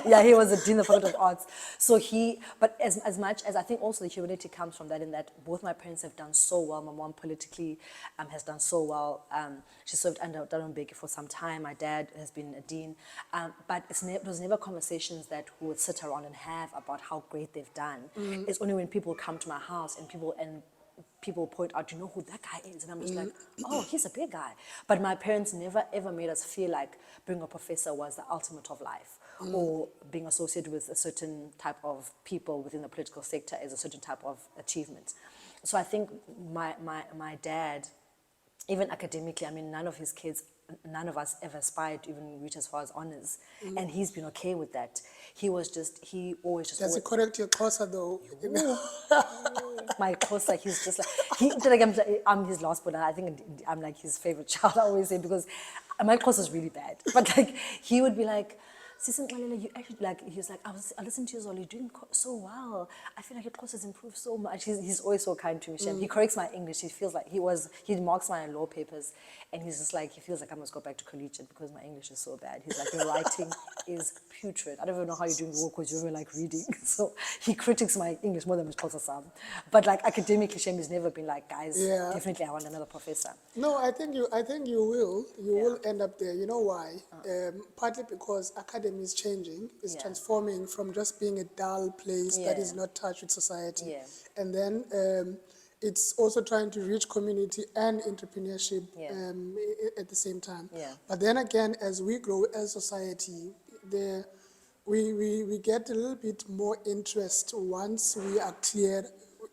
Speaker 2: Yeah, he was a dean of Faculty of Arts. So but as much as I think also the humility comes from that, in that both my parents have done so well. My mom politically has done so well. She served under Darren Mbeki for some time. My dad has been a dean. But it was never conversations that we would sit around and have about how great they've done. It's only when people come to my house and people point out, you know who that guy is? And I'm just like, oh, he's a big guy. But my parents never ever made us feel like being a professor was the ultimate of life, or being associated with a certain type of people within the political sector is a certain type of achievement. So I think my dad, even academically, I mean, none of us ever aspired to even reach as far as honors. And he's been okay with that. He always just...
Speaker 1: Does he correct your Xhosa though?
Speaker 2: My Xhosa, he's just like... I'm his last born, and I think I'm like his favorite child, I always say, because my Xhosa is really bad. But like, he would be like, Sisi Nxalela, you actually, like, he was like, I listened to you, Zol, you're doing so well. I feel like your Xhosa has improved so much. He's always so kind to me. He corrects my English. He feels like he marks my law papers, and he's just like, he feels like I must go back to collegiate because my English is so bad. He's like, your writing is putrid. I don't even know how you're doing law because you don't like reading. So he critiques my English more than my Xhosa Sam. But like academically, Shem has never been like, guys, definitely I want another professor.
Speaker 1: No, I think you will end up there. You know why? Partly because academia is changing, is transforming from just being a dull place that is not touched with society. And then it's also trying to reach community and entrepreneurship at the same time. But then again, as we grow as society, we get a little bit more interest once we are clear,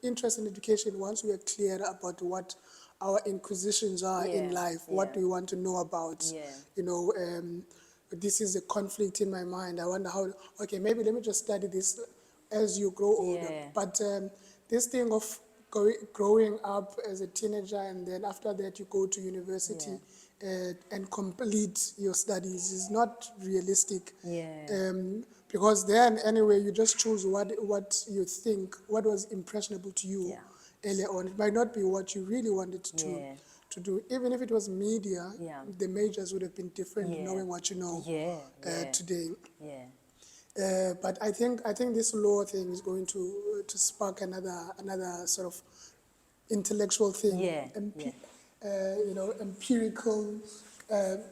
Speaker 1: interest in education once we are clear about what our inquisitions are in life, what do we want to know about, you know, this is a conflict in my mind. I wonder how, okay, maybe let me just study this as you grow older. But this thing of growing up as a teenager and then after that you go to university and complete your studies is not realistic. Because then anyway, you just choose what you think, what was impressionable to you earlier on. It might not be what you really wanted to do. Even if it was media, the majors would have been different knowing what you know today. But I think this law thing is going to spark another sort of intellectual thing, you know, empirical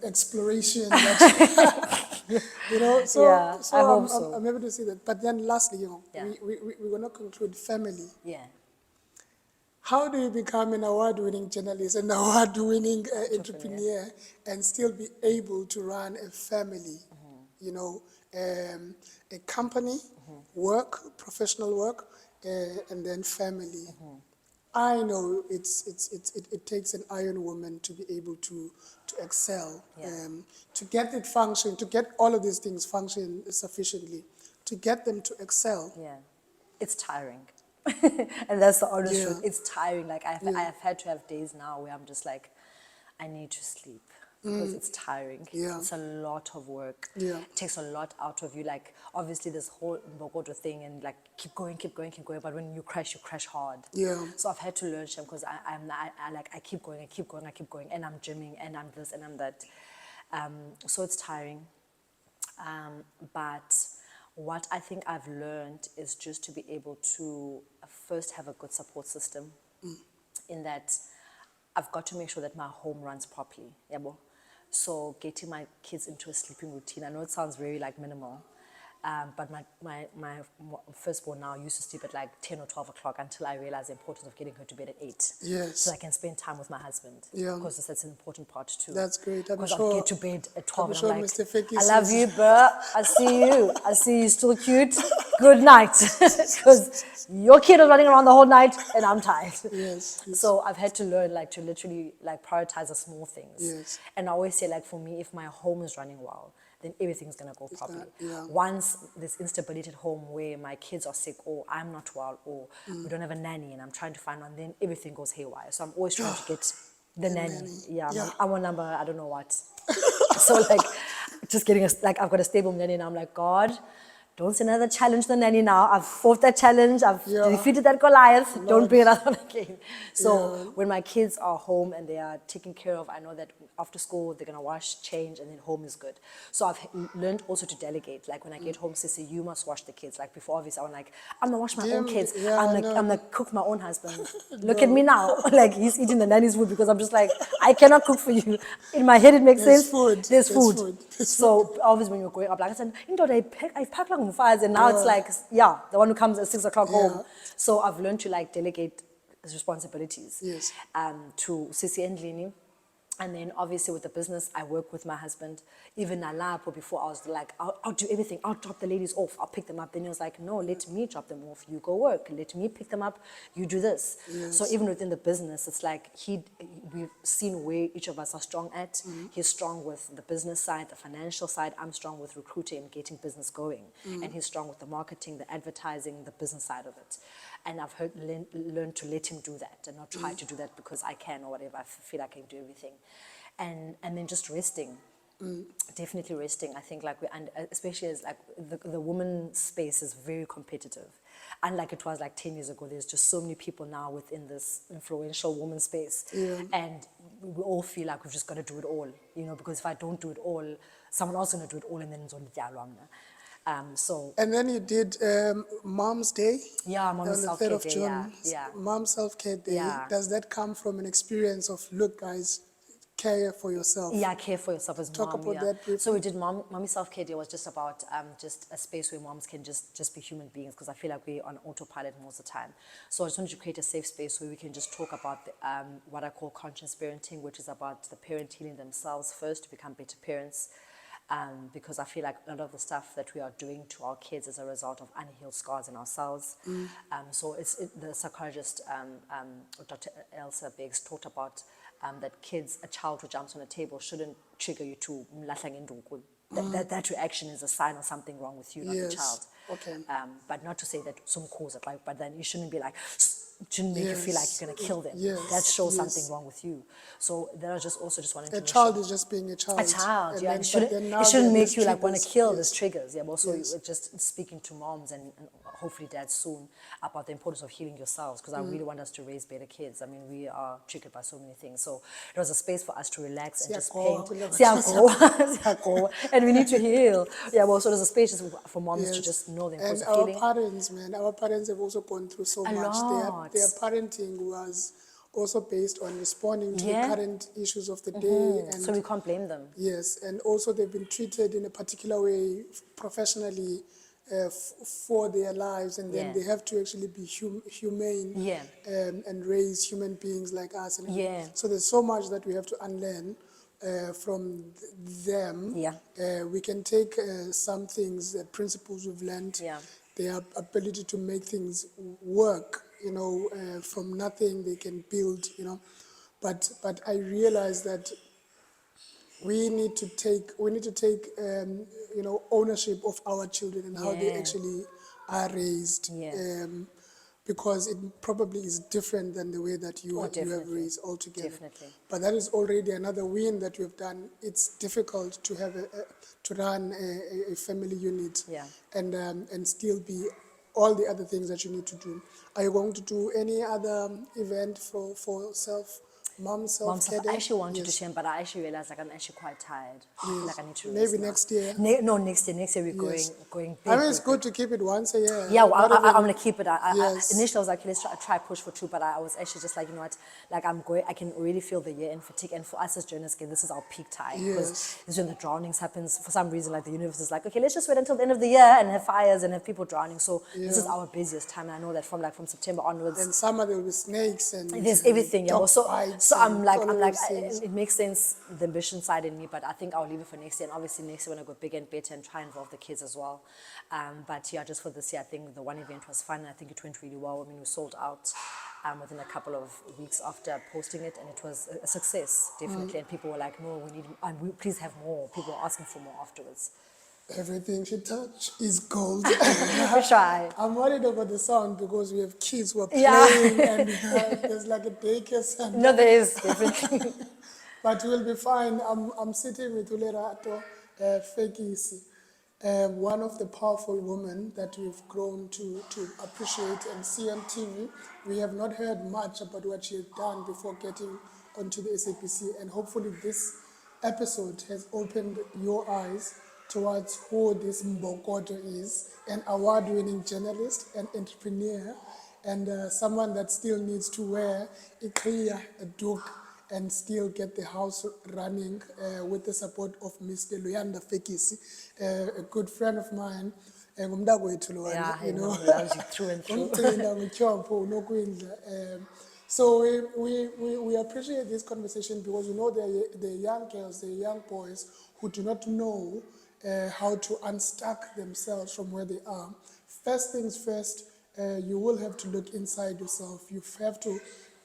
Speaker 1: exploration. That, you know, so
Speaker 2: I hope so.
Speaker 1: I'm able to see that. But then lastly, you know, we're going to conclude family. How do you become an award-winning journalist, an award-winning entrepreneur, and still be able to run a family? You know, a company, work, professional work, and then family. I know it takes an iron woman to be able to excel, to get it function, to get all of these things function sufficiently, to get them to excel.
Speaker 2: It's tiring. And that's the honest
Speaker 1: Yeah.
Speaker 2: truth. It's tiring. Like I've had to have days now where I'm just like, I need to sleep because it's tiring.
Speaker 1: Yeah.
Speaker 2: It's a lot of work.
Speaker 1: Yeah.
Speaker 2: It takes a lot out of you. Like obviously this whole Mbogodo thing and like keep going. But when you crash hard.
Speaker 1: Yeah.
Speaker 2: So I've had to learn Shem because I keep going, and I'm gymming and I'm this and I'm that. So it's tiring. But what I think I've learned is just to be able to first have a good support system in that I've got to make sure that my home runs properly. Yabo. So getting my kids into a sleeping routine. I know it sounds very like minimal, but my firstborn now used to sleep at like 10 or 12 o'clock until I realized the importance of getting her to bed at 8.
Speaker 1: Yes.
Speaker 2: So I can spend time with my husband.
Speaker 1: Yeah.
Speaker 2: Because that's an important part too.
Speaker 1: That's great. I'm
Speaker 2: Because
Speaker 1: sure-
Speaker 2: I'll get to bed at 12
Speaker 1: I'm
Speaker 2: and
Speaker 1: sure
Speaker 2: I'm like,
Speaker 1: Mr. Fekisi
Speaker 2: I love
Speaker 1: is-
Speaker 2: you, bro. I see you. I see you still cute. Good night. Because your kid is running around the whole night and I'm tired.
Speaker 1: Yes, yes.
Speaker 2: So I've had to learn like to literally like prioritize the small things.
Speaker 1: Yes.
Speaker 2: And I always say like for me, if my home is running well, then everything's gonna go properly.
Speaker 1: yeah.
Speaker 2: Once there's instability at home where my kids are sick or I'm not well or we don't have a nanny and I'm trying to find one, then everything goes haywire. So I'm always trying to get the nanny. Yeah,
Speaker 1: Yeah.
Speaker 2: I'm on number, I don't know what. So like just getting like I've got a stable nanny and I'm like, God, don't send another challenge to the nanny now. I've fought that challenge. I've
Speaker 1: Yeah.
Speaker 2: defeated that Goliath. Don't bring another one again. So
Speaker 1: Yeah.
Speaker 2: when my kids are home and they are taken care of, I know that after school they're gonna wash, change, and then home is good. So I've learned also to delegate. Like when I get home, Sissy, you must wash the kids. Like before, obviously, I'm like, I'm gonna wash my own
Speaker 1: Damn,
Speaker 2: kids.
Speaker 1: yeah,
Speaker 2: I'm
Speaker 1: no.
Speaker 2: gonna cook my own husband. Look at me now. Like he's eating the nanny's food because I'm just like, I cannot cook for you. In my head, it makes
Speaker 1: There's
Speaker 2: sense.
Speaker 1: food.
Speaker 2: There's
Speaker 1: There's
Speaker 2: food.
Speaker 1: food. There's
Speaker 2: So obviously, when you're growing up, like I said, I pack like mufaz, and now it's like, yeah, the one who comes at 6 o'clock home. So I've learned to like delegate responsibilities.
Speaker 1: Yes.
Speaker 2: To Sissy and Lini. And then obviously with the business, I work with my husband. Even Nalapo, before I was like, I'll do everything. I'll drop the ladies off. I'll pick them up. Then he was like, no, let me drop them off. You go work. Let me pick them up. You do this.
Speaker 1: Yes.
Speaker 2: So even within the business, it's like we've seen where each of us are strong at. He's strong with the business side, the financial side. I'm strong with recruiting and getting business going. And he's strong with the marketing, the advertising, the business side of it. And I've learned to let him do that and not try to do that because I can or whatever. I feel I can do everything. And then just resting. Definitely resting. I think like and especially as like the woman space is very competitive. Unlike it was like 10 years ago, there's just so many people now within this influential woman space.
Speaker 1: Yeah.
Speaker 2: And we all feel like we've just got to do it all, because if I don't do it all, someone else is going to do it all and then it's only so
Speaker 1: And then you did Mom's Day.
Speaker 2: yeah, Mom's
Speaker 1: on the
Speaker 2: Self-Care
Speaker 1: 3rd of
Speaker 2: Day,
Speaker 1: June.
Speaker 2: yeah.
Speaker 1: Mom's Self-Care Day.
Speaker 2: Yeah.
Speaker 1: Does that come from an experience of, look, guys, care for yourself?
Speaker 2: Yeah, care for yourself as
Speaker 1: Talk
Speaker 2: mom.
Speaker 1: about
Speaker 2: Yeah.
Speaker 1: that briefly.
Speaker 2: So we did Mommy Self-Care Day was just about just a space where moms can just be human beings because I feel like we're on autopilot most of the time. So I just wanted to create a safe space where we can just talk about what I call conscious parenting, which is about the parent healing themselves first to become better parents. Because I feel like a lot of the stuff that we are doing to our kids is a result of unhealed scars in ourselves. So the psychologist, Dr. Elsa Biggs, talked about that a child who jumps on a table shouldn't trigger you to mlahla ngenduku. That reaction is a sign of something wrong with you, not the
Speaker 1: Yes.
Speaker 2: child.
Speaker 1: Okay.
Speaker 2: But not to say that some cause it, like, but then you shouldn't be like, shouldn't make you feel like
Speaker 1: Yes.
Speaker 2: you're going to kill them.
Speaker 1: Yes.
Speaker 2: That shows
Speaker 1: Yes.
Speaker 2: something wrong with you. So that I just wanting to
Speaker 1: A
Speaker 2: make
Speaker 1: child
Speaker 2: sure.
Speaker 1: is just being a child.
Speaker 2: A child,
Speaker 1: And
Speaker 2: yeah.
Speaker 1: then-
Speaker 2: It
Speaker 1: but then now
Speaker 2: shouldn't
Speaker 1: there are
Speaker 2: make
Speaker 1: these
Speaker 2: you like want to
Speaker 1: triggers.
Speaker 2: kill
Speaker 1: Yes.
Speaker 2: these triggers. Yeah, but also
Speaker 1: Yes.
Speaker 2: just speaking to moms and hopefully dads soon about the importance of healing yourselves because I really want us to raise better kids. I mean, we are triggered by so many things. So it was a space for us to relax and just paint. Siyagrow. And we need to heal. Yeah, well, so there's a space just for moms to
Speaker 1: Yes.
Speaker 2: just know the
Speaker 1: And
Speaker 2: importance of
Speaker 1: our
Speaker 2: healing.
Speaker 1: parents, man, our parents have also gone through so
Speaker 2: A
Speaker 1: much.
Speaker 2: lot.
Speaker 1: Their parenting was also based on responding to
Speaker 2: Yeah.
Speaker 1: the current issues of the day. And
Speaker 2: So we can't blame them.
Speaker 1: yes, and also they've been treated in a particular way professionally for their lives, and then
Speaker 2: Yeah.
Speaker 1: they have to actually be humane
Speaker 2: Yeah.
Speaker 1: and raise human beings like us. And
Speaker 2: Yeah.
Speaker 1: so there's so much that we have to unlearn from them.
Speaker 2: Yeah.
Speaker 1: We can take some things, principles we've learned,
Speaker 2: Yeah.
Speaker 1: their ability to make things work, from nothing they can build, But I realize that we need to take ownership of our children and how they
Speaker 2: Yeah.
Speaker 1: actually are raised.
Speaker 2: Yeah.
Speaker 1: because it probably is different than the way that you have
Speaker 2: definitely.
Speaker 1: raised altogether.
Speaker 2: Definitely.
Speaker 1: But that is already another win that you've done. It's difficult to have to run a family unit and still be all the other things that you need to do. Are you going to do any other event for
Speaker 2: Mom
Speaker 1: self-care
Speaker 2: stuff.
Speaker 1: day?
Speaker 2: I actually wanted to
Speaker 1: Yes.
Speaker 2: share, but I actually realized like I'm actually quite tired. I feel like I need to rest
Speaker 1: Maybe
Speaker 2: now.
Speaker 1: next year.
Speaker 2: No, next year. Next year we're
Speaker 1: Yes.
Speaker 2: going big.
Speaker 1: I mean, it's
Speaker 2: big,
Speaker 1: good to keep it once a year.
Speaker 2: Yeah, well,
Speaker 1: Not
Speaker 2: I'm
Speaker 1: even-
Speaker 2: going to keep it.
Speaker 1: Yes.
Speaker 2: Initially, I was like, let's try push for 2, but I was actually just like, you know what, like I can really feel the year-end fatigue. And for us as journalists, this is our peak time. Because
Speaker 1: Yes.
Speaker 2: this is when the drownings happens. For some reason, like the universe is like, okay, let's just wait until the end of the year and have fires and have people drowning. So this is
Speaker 1: Yeah.
Speaker 2: our busiest time. And I know that from September onwards,
Speaker 1: And summer there will be snakes and
Speaker 2: there's everything, yeah.
Speaker 1: dog
Speaker 2: So
Speaker 1: bites
Speaker 2: I'm
Speaker 1: and
Speaker 2: like,
Speaker 1: all of those things.
Speaker 2: it makes sense, the ambition side in me, but I think I'll leave it for next year. And obviously next year when I go bigger and better and try and involve the kids as well. But yeah, just for this year, I think the one event was fun. I think it went really well. I mean, we sold out within a couple of weeks after posting it, and it was a success, definitely. And people were like, no, we need, and we please have more. People were asking for more afterwards.
Speaker 1: Everything she touch is gold.
Speaker 2: We try.
Speaker 1: I'm worried about the sound because we have kids who are
Speaker 2: Yeah.
Speaker 1: playing and there's like a daycare center.
Speaker 2: No, there is, definitely.
Speaker 1: But we'll be fine. I'm sitting with Lerato Fekisi, one of the powerful women that we've grown to appreciate and see on TV. We have not heard much about what she has done before getting onto the SABC, and hopefully this episode has opened your eyes towards who this Mbokodo is, an award-winning journalist and entrepreneur, and someone that still needs to wear a clear, a duke, and still get the house running with the support of Mr. Lerato Fekisi, a good friend of mine.
Speaker 2: Yeah,
Speaker 1: You know,
Speaker 2: loves you through and through.
Speaker 1: So we appreciate this conversation because we know the young girls, the young boys who do not know how to unstuck themselves from where they are. First things first, you will have to look inside yourself. You have to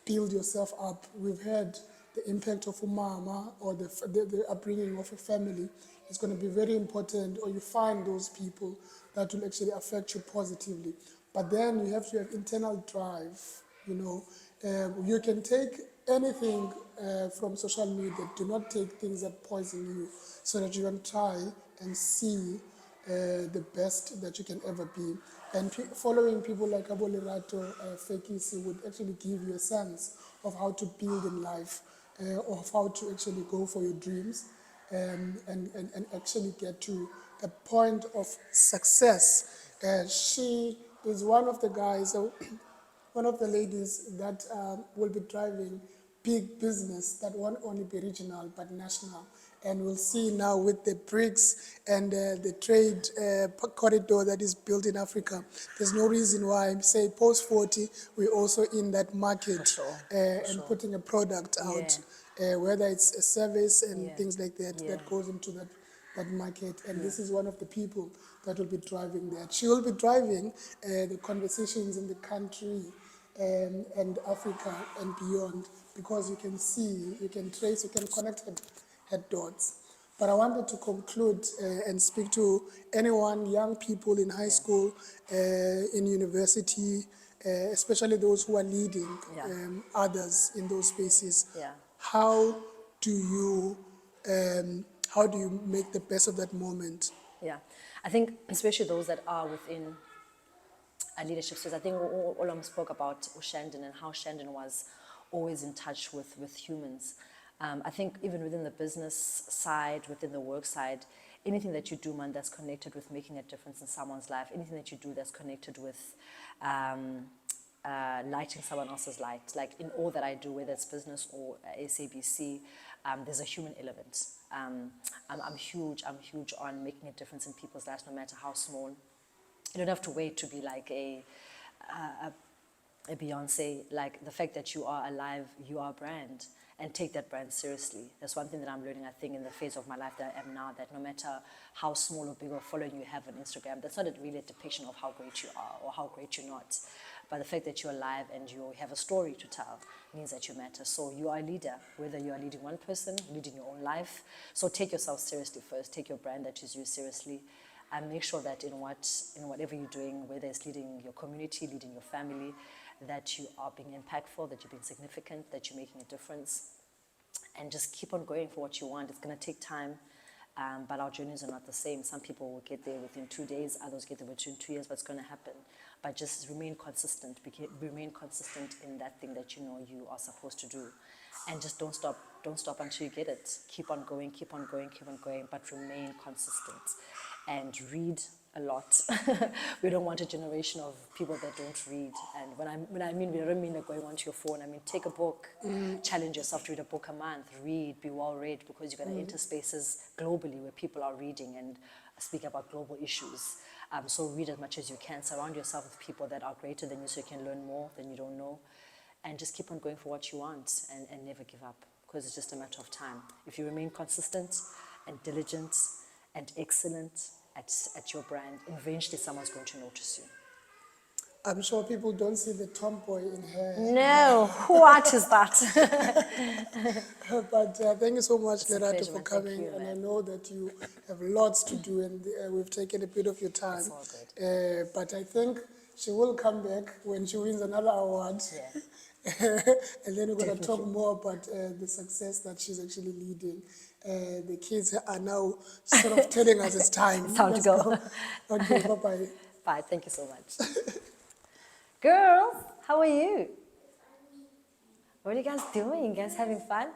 Speaker 1: build yourself up. We've heard the impact of umama or the upbringing of a family is going to be very important, or you find those people that will actually affect you positively. But then you have to have internal drive, you know. You can take anything from social media. Do not take things that poison you, so that you can try and see the best that you can ever be. And following people like Lerato Fekisi would actually give you a sense of how to build in life, of how to actually go for your dreams and actually get to a point of success. She is one of the guys, one of the ladies that will be driving big business that won't only be regional but national. And we'll see now with the BRICS and the trade corridor that is built in Africa, there's no reason why, say, post-40, we're also in that market and putting a product out, whether it's a service and things like that, that goes into that market. And this is one of the people that will be driving that. She will be driving the conversations in the country and Africa and beyond, because you can see, you can trace, you can connect her dots. But I wanted to conclude and speak to anyone, young people in high school, in university, especially those who are leading others in those spaces. How do you make the best of that moment?
Speaker 2: Yeah, I think especially those that are within a leadership space. I think Olam spoke about Shandon and how Shandon was always in touch with humans. I think even within the business side, within the work side, anything that you do, man, that's connected with making a difference in someone's life, anything that you do that's connected with lighting someone else's light, like in all that I do, whether it's business or SABC, there's a human element. I'm huge on making a difference in people's lives, no matter how small. You don't have to wait to be like a Beyonce. Like, the fact that you are alive, you are a brand, and take that brand seriously. That's one thing that I'm learning, I think, in the phase of my life that I am now, that no matter how small or big or following you have on Instagram, that's not really a depiction of how great you are or how great you're not. But the fact that you're alive and you have a story to tell means that you matter. So you are a leader, whether you are leading one person, leading your own life. So take yourself seriously first. Take your brand that is you seriously. and make sure that in whatever you're doing, whether it's leading your community, leading your family, that you are being impactful, that you're being significant, that you're making a difference, and just keep on going for what you want. It's going to take time, but our journeys are not the same. Some people will get there within 2 days, others get there within 2 years, but it's going to happen. But just remain consistent, remain consistent in that thing that you know you are supposed to do. And just don't stop until you get it. Keep on going, keep on going, keep on going, but remain consistent. And read a lot. We don't want a generation of people that don't read. And when I mean, we don't mean like going onto your phone. I mean, take a book, challenge yourself to read a book a month, read, be well read, because you're going to enter spaces globally where people are reading and speak about global issues. So read as much as you can. Surround yourself with people that are greater than you so you can learn more than you don't know. And just keep on going for what you want and never give up, because it's just a matter of time. If you remain consistent and diligent and excellent at your brand, eventually someone's going to notice you.
Speaker 1: I'm sure people don't see the tomboy in her.
Speaker 2: No, what is that?
Speaker 1: But thank you so much,
Speaker 2: a
Speaker 1: Lerato,
Speaker 2: pleasure,
Speaker 1: for
Speaker 2: man.
Speaker 1: coming.
Speaker 2: Thank you,
Speaker 1: and I
Speaker 2: man.
Speaker 1: know that you have lots to do, and we've taken a bit of your time.
Speaker 2: It's all good.
Speaker 1: But I think she will come back when she wins another award.
Speaker 2: Yeah.
Speaker 1: And then we're going to talk more about the success that she's actually leading. The kids are now sort of telling us it's time.
Speaker 2: It's time to
Speaker 1: Let's
Speaker 2: go.
Speaker 1: Okay, bye-bye.
Speaker 2: Bye, thank you so much. Girls, how are you? What are you guys doing? You guys having fun?